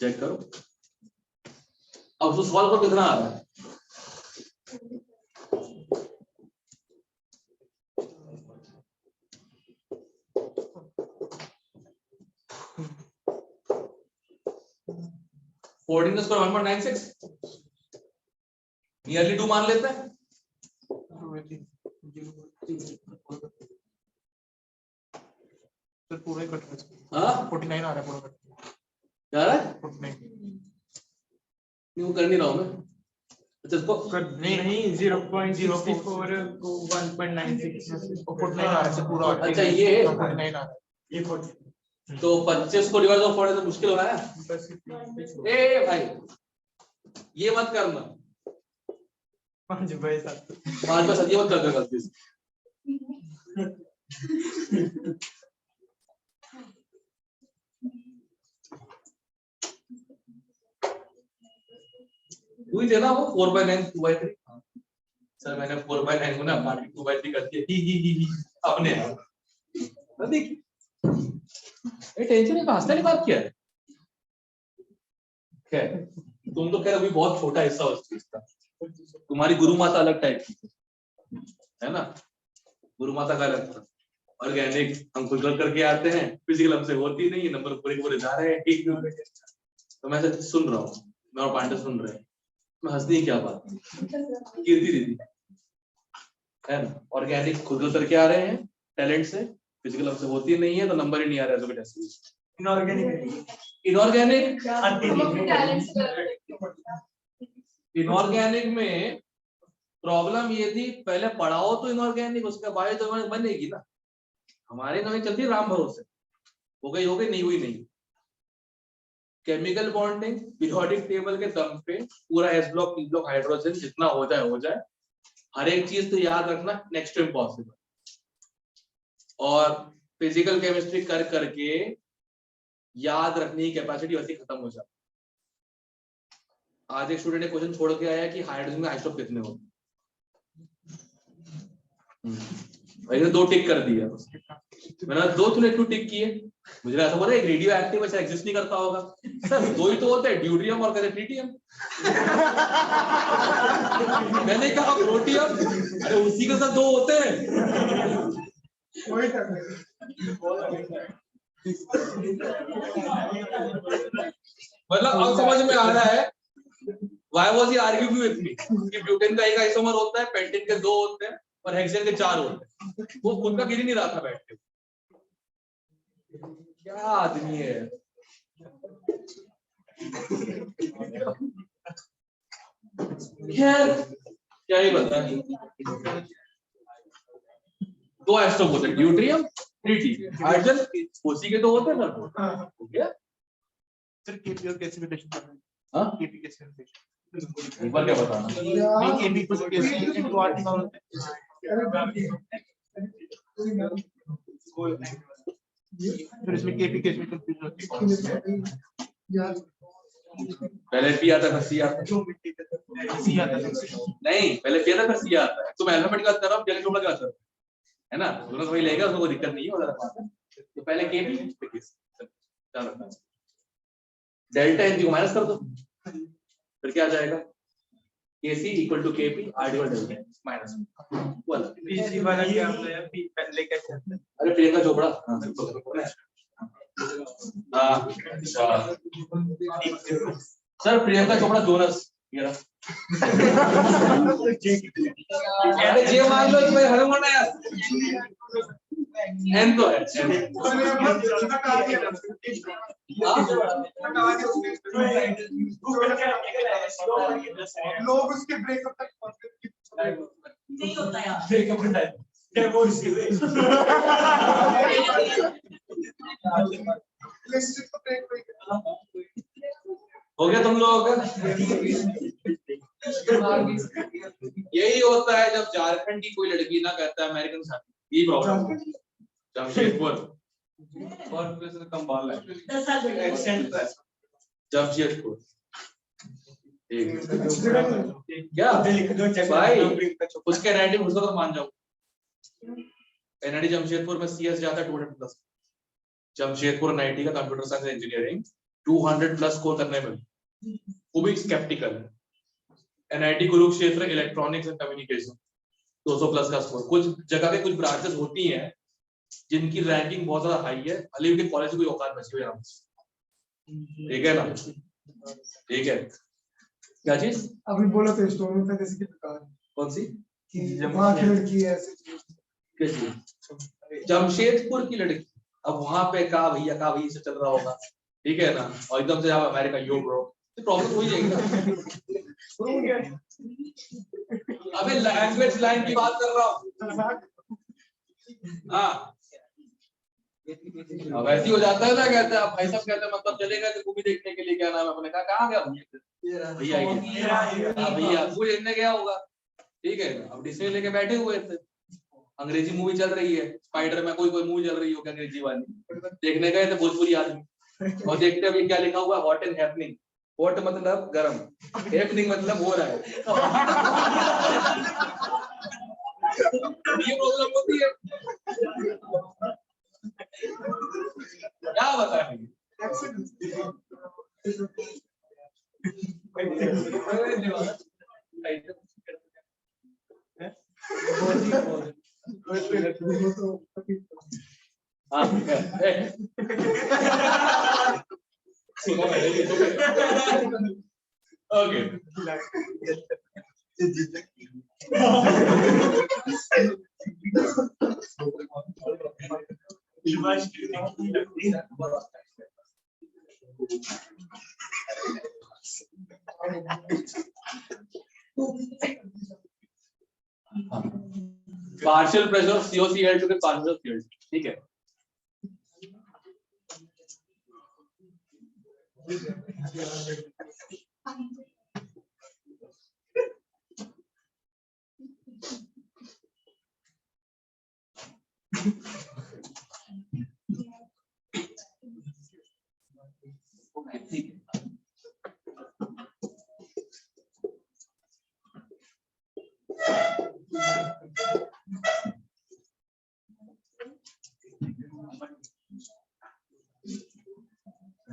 चेक करो अब तो सॉल्व करो कितना आ रहा है। फोर्टीन स्क्वायर 1.96 नियरली 2 मान लेते हैं। सर पूरा ही कट रहा है। हाँ 49 आ रहा है पूरा कट क्या आ रहा है 49 क्यों कर नहीं रहा हूं मैं, अच्छा इसको कर नहीं 0.04 को 1.96 और 49 आ रहा है सर पूरा। अच्छा ये 49 आ रहा है ये 40 तो 25 को डिवाइड ऑफ 40 तो मुश्किल हो रहा है। ए भाई ये मत करना 5 बाय 7 5 बार सदी मत कर दो गलती से। हुई थे ना वो 4/9 2/3। सर मैंने 4/9 को ना काट 2/3 कर दिया ही अपने आप देखिए टेंशन नहीं हंसने की बात क्या है। खैर तुम तो खैर अभी बहुत छोटा हिस्सा उस चीज का, तुम्हारी गुरु माता अलग टाइप की है ना, गुरु माता का अलग था। ऑर्गेनिक हम खुद करके आते हैं, फिजिकल हमसे होती नहीं, नंबर पूरे पूरे जा रहे हैं ठीक नहीं। तो मैं सुन रहा हूँ, मैं और पांडे सुन रहे हैं, मैं हंसने की क्या बात कीर्ति दीदी है ना, ऑर्गेनिक खुद करके आ रहे हैं टैलेंट से, फिजिकल हमसे होती नहीं है तो नंबर ही नहीं आ रहा है। इनऑर्गेनिक इनऑर्गेनिक में प्रॉब्लम ये थी पहले पढ़ाओ तो इनऑर्गेनिक उसके बाद तो बनेगी ना, हमारे नवी चलती राम भरोसे, हो गई नहीं हुई नहीं। केमिकल बॉन्डिंग पीरियोडिक टेबल के दम पे पूरा S block P block hydrogen जितना हो जाए, हर एक चीज तो याद रखना नेक्स्ट टू इम्पॉसिबल, और फिजिकल केमिस्ट्री कर करके याद रखने की कैपेसिटी वैसे खत्म हो जाती आज एक स्टूडेंट ने क्वेश्चन छोड़ के आया कि हाइड्रोजन में आइसोटोप कितने होते हैं। भाई ने 2 टिक कर दिया, मैंने 2 तूने क्यों टिक किए? मुझे ऐसा बोला एक रेडियो एक्टिव ऐसा एग्जिस्ट नहीं करता होगा सर, 2 ही तो होते हैं, ड्यूटियम और कहते ट्रिटियम। मैंने कहा प्रोटियम, अरे उसी के साथ 2 होते हैं। मतलब अब समझ में आ रहा है why was he arguing with me कि ब्यूटेन का एक आइसोमर होता है, पेंटेन के 2 होते हैं और हेक्सेन के 4 होते हैं। वो खुद का गिर ही नहीं रहा था बैठ के। क्या आदमी है। खैर क्या ही बताएं, 2 आइसोटोप होते हैं, ड्यूटेरियम ट्रिटियम। हाइड्रोजन उसी के 2 होते हैं सर। हो गया सर केपी और कैसे रिलेशन कर रहे हैं? हां केपी कैसे रिलेशन एक बार क्या बताना केपी को कैसे इनटू आर टी होता है। फिर इसमें केपी कैसे कंफ्यूज होती है? पहले पी आता है फिर सी आता है। सी आता है नहीं पहले पी आता है फिर सी आता है। तुम अल्फाबेट की बात कर रहा हो, पहले जोड़ लगा सर है ना, दोनों वही लेगा, उसको कोई दिक्कत नहीं है उधर बात है। तो पहले केपी फिर किस ध्यान रखना, डेल्टा एन को माइनस कर दो, फिर क्या आ जाएगा KC equal to KP R divided by minus 1। PC वाला क्या होता है? पी पहले कैसे आता है? अरे प्रियंका चोपड़ा अच्छा सर, प्रियंका चोपड़ा जोनस ये रहा। अरे जे मान लो कि भाई हर होना यार, एन तो है लोग उसके ब्रेकअप तक नहीं होता यार, ब्रेकअप का डिवोर्स हो गया तुम लोगों का। यही होता है जब झारखंड की कोई लड़की ना कहता है अमेरिकन शादी, यही प्रॉब्लम। जमशेदपुर और कम बाल है जमशेदपुर क्या भाई, उसके रैंडम उसको तो मान जाओ। एनआईटी जमशेदपुर में सीएस जाता है 200+। जमशेदपुर एनआईटी का कंप्यूटर साइंस इंजीनियरिंग 200+ स्कोर करने में वो भी स्केप्टिकल है। NIT Kurukshetra electronics and communication 200+ का स्कोर। कुछ जगह पे कुछ ब्रांचेस होती हैं जिनकी रैंकिंग बहुत ज्यादा हाई है, भले उनके कॉलेज की कोई औकात बची हुई है। ठीक है ना, ठीक है। क्या चीज अभी बोला तो स्टोर में था जैसे कि दुकान कौन सी कि वहां की लड़की है ऐसे कैसी जमशेदपुर की लड़की, अब वहां पे का भैया से चल रहा होगा, ठीक है ना, और एकदम से आप अमेरिका यो ब्रो, तो प्रॉब्लम हो ही जाएगी ना। अबे लैंग्वेज लाइन की बात कर रहा हूँ। हाँ अब ऐसी हो जाता है ना, कहते हैं अब भाई साहब कहते हैं मतलब चले गए थे मूवी देखने के लिए, क्या नाम है अपने, कहा कहाँ गया भैया मूवी देखने गया होगा, ठीक है। अब डिस्ने लेके बैठे हुए थे, अंग्रेजी मूवी चल रही है, स्पाइडर में कोई मूवी चल रही होगी अंग्रेजी वाली, देखने गए थे भोजपुरी आदमी, और देखते अभी क्या लिखा हुआ हॉट एंड हैपनिंग। हॉट मतलब गरम, हैपनिंग मतलब हो रहा है। ये प्रॉब्लम होती है, क्या बताएंगे। Okay partial pressure of COCl two partial field, ठीक है।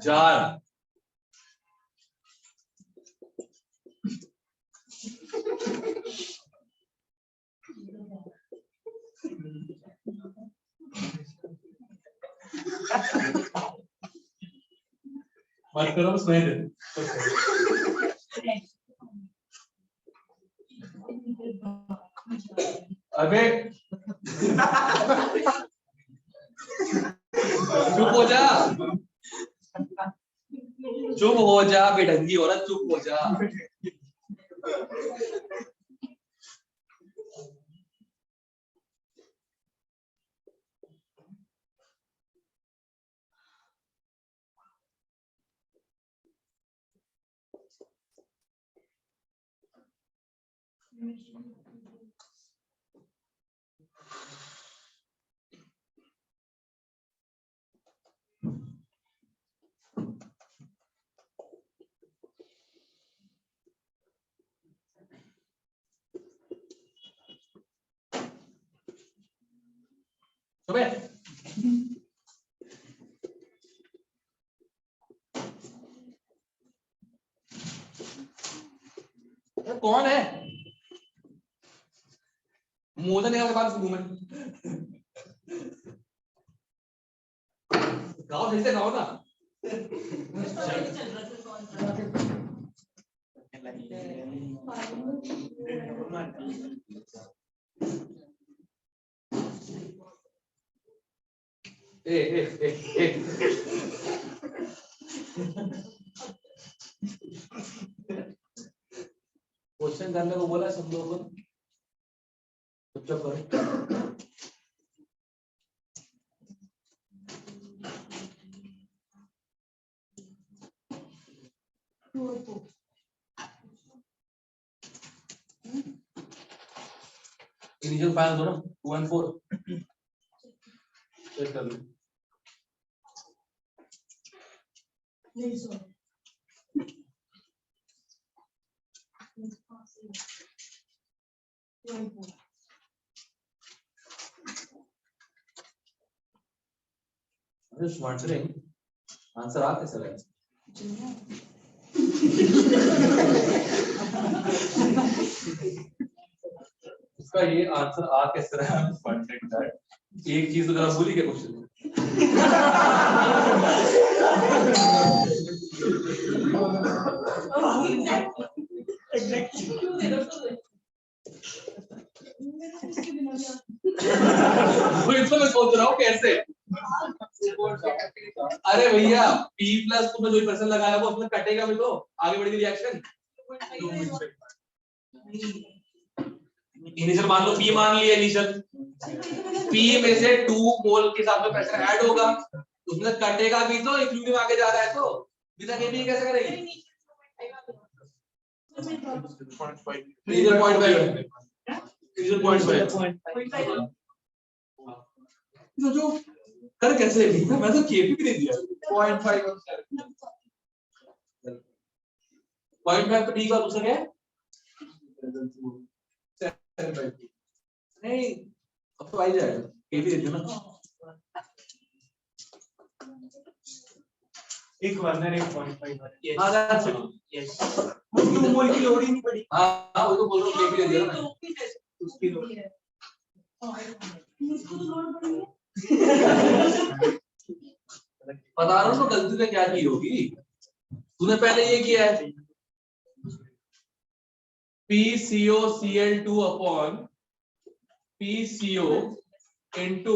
जार। बात करो सुने दे। अबे चुप हो जा, चुप हो जा बेढंगी औरत, चुप हो जा। कौन है? मुंह तो नहीं आपके पास मुंह में। गाओ सही से गाओ ना। क्वेश्चन करने को बोला सब लोगों को, चुपचाप करो। इनिशियल फाइल दो ना 2 and 4 चेक कर लो। Just wondering, आंसर आ कैसे रहा है? इसका ये आंसर आ कैसे रहा है? Wondering that. एक चीज तो जरा भूली क्या क्वेश्चन में? तो मैं सोच रहा हूँ कैसे। अरे भैया P प्लस को मैं जो पर्सन लगाया वो उसमें कटेगा भी तो आगे बढ़ेगी रिएक्शन। इनिशियल मान लो P मान लिया, इनिशियल P में से 2 मोल के साथ में प्रेशर ऐड होगा, उसमें कटेगा भी तो इक्विलिब्रियम आगे जा रहा है तो बिना के कैसे करेगी? इनिशियल 0.5 जो कर कैसे लिखा? मैं तो केपी भी नहीं दिया। 0.5 तो ठीक है, दूसरा क्या है? नहीं अब तो आ ही जाएगा, केपी दे दिया ना। एक वर्नर 1.5 हाँ दैट्स इट। यस 2 मोल की लोड ही नहीं पड़ी। हाँ वो तो बोल रहा हूँ केपी दे दिया ना उसकी लोड बता रहा हूँ तो गलती से क्या की होगी। तूने पहले ये किया है PCOCl2 upon PCO into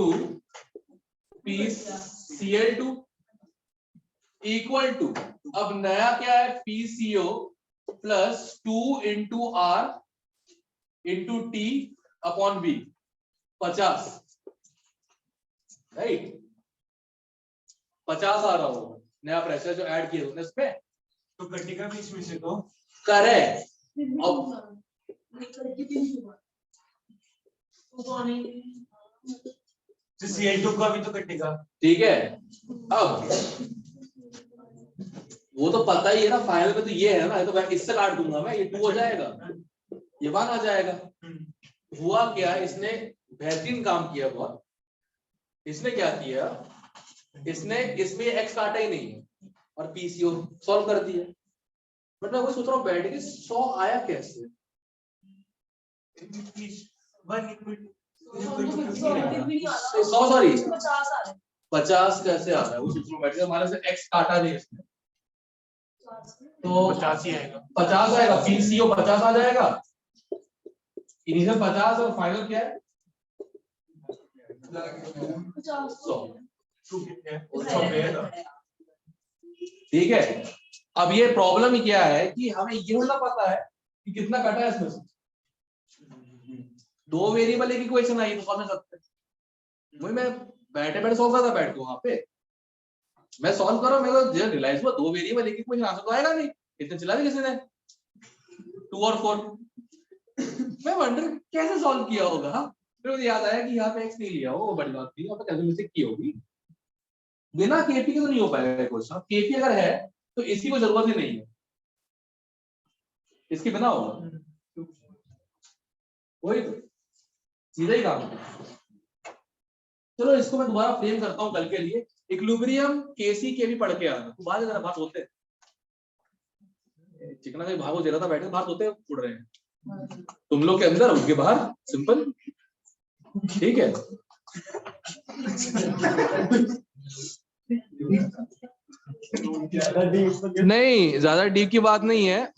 PCl2 equal to, अब नया क्या है? PCO plus 2 into R into T upon B 50, right? 50 आ रहा होगा नया प्रेशर जो ऐड किया उसने इसमें, तो कटेगा भी इसमें से तो करेक्ट। अब तो Cl2 का भी तो कटेगा, ठीक है। अब वो तो पता ही है ना, फाइनल में तो ये है ना, तो मैं इससे काट दूंगा, मैं ये 2 हो जाएगा, ये 1 आ जाएगा। हुआ क्या, इसने बेहतरीन काम किया बहुत। इसने क्या किया, इसने इसमें x काटा ही नहीं है, और पीसीओ सॉल्व कर दिया। बट मैं वो सोच रहा हूँ बैठ के 100 आया कैसे? 100 सॉरी 50 कैसे आ रहा है वो सोच रहा हूँ बैठ के, हमारे से एक्स काटा नहीं इसने तो 50 ही आएगा। 50 आएगा, पीसीओ 50 आ जाएगा, इनिशियल 50 और फाइनल क्या है 100। ठीक है, अब ये प्रॉब्लम ही क्या है कि हमें ये ना पता है कि कितना कटा है इसमें से। दो वेरिएबल एक इक्वेशन आई तो समझ सकते हैं। वही मैं बैठे बैठे सोच रहा था बैठ के वहां पे, मैं सॉल्व करो मेरे को रियलाइज हुआ दो वेरिएबल एक इक्वेशन आंसर तो आएगा नहीं, इतने चला भी किसी ने 2 और 4। मैं वंडर कैसे सॉल्व किया होगा, फिर मुझे याद आया कि यहाँ पे एक्स नहीं लिया हो, वो बड़ी बात थी, यहाँ पे कैलकुलेशन की होगी। बिना केपी के तो नहीं हो पाएगा क्वेश्चन, केपी अगर है तो इसकी कोई जरूरत ही नहीं है, इसके बिना होगा वही तो सीधा ही काम है। चलो इसको मैं दोबारा फ्रेम करता हूँ कल के लिए, इक्विलिब्रियम केसी के भी पढ़ के आना, तो बाहर जरा बात होते चिकना कहीं भागो दे रहा था बैठे, बाहर होते उड़ रहे हैं तुम लोग के अंदर उनके बाहर, सिंपल। ठीक है नहीं ज्यादा डीप की बात नहीं है,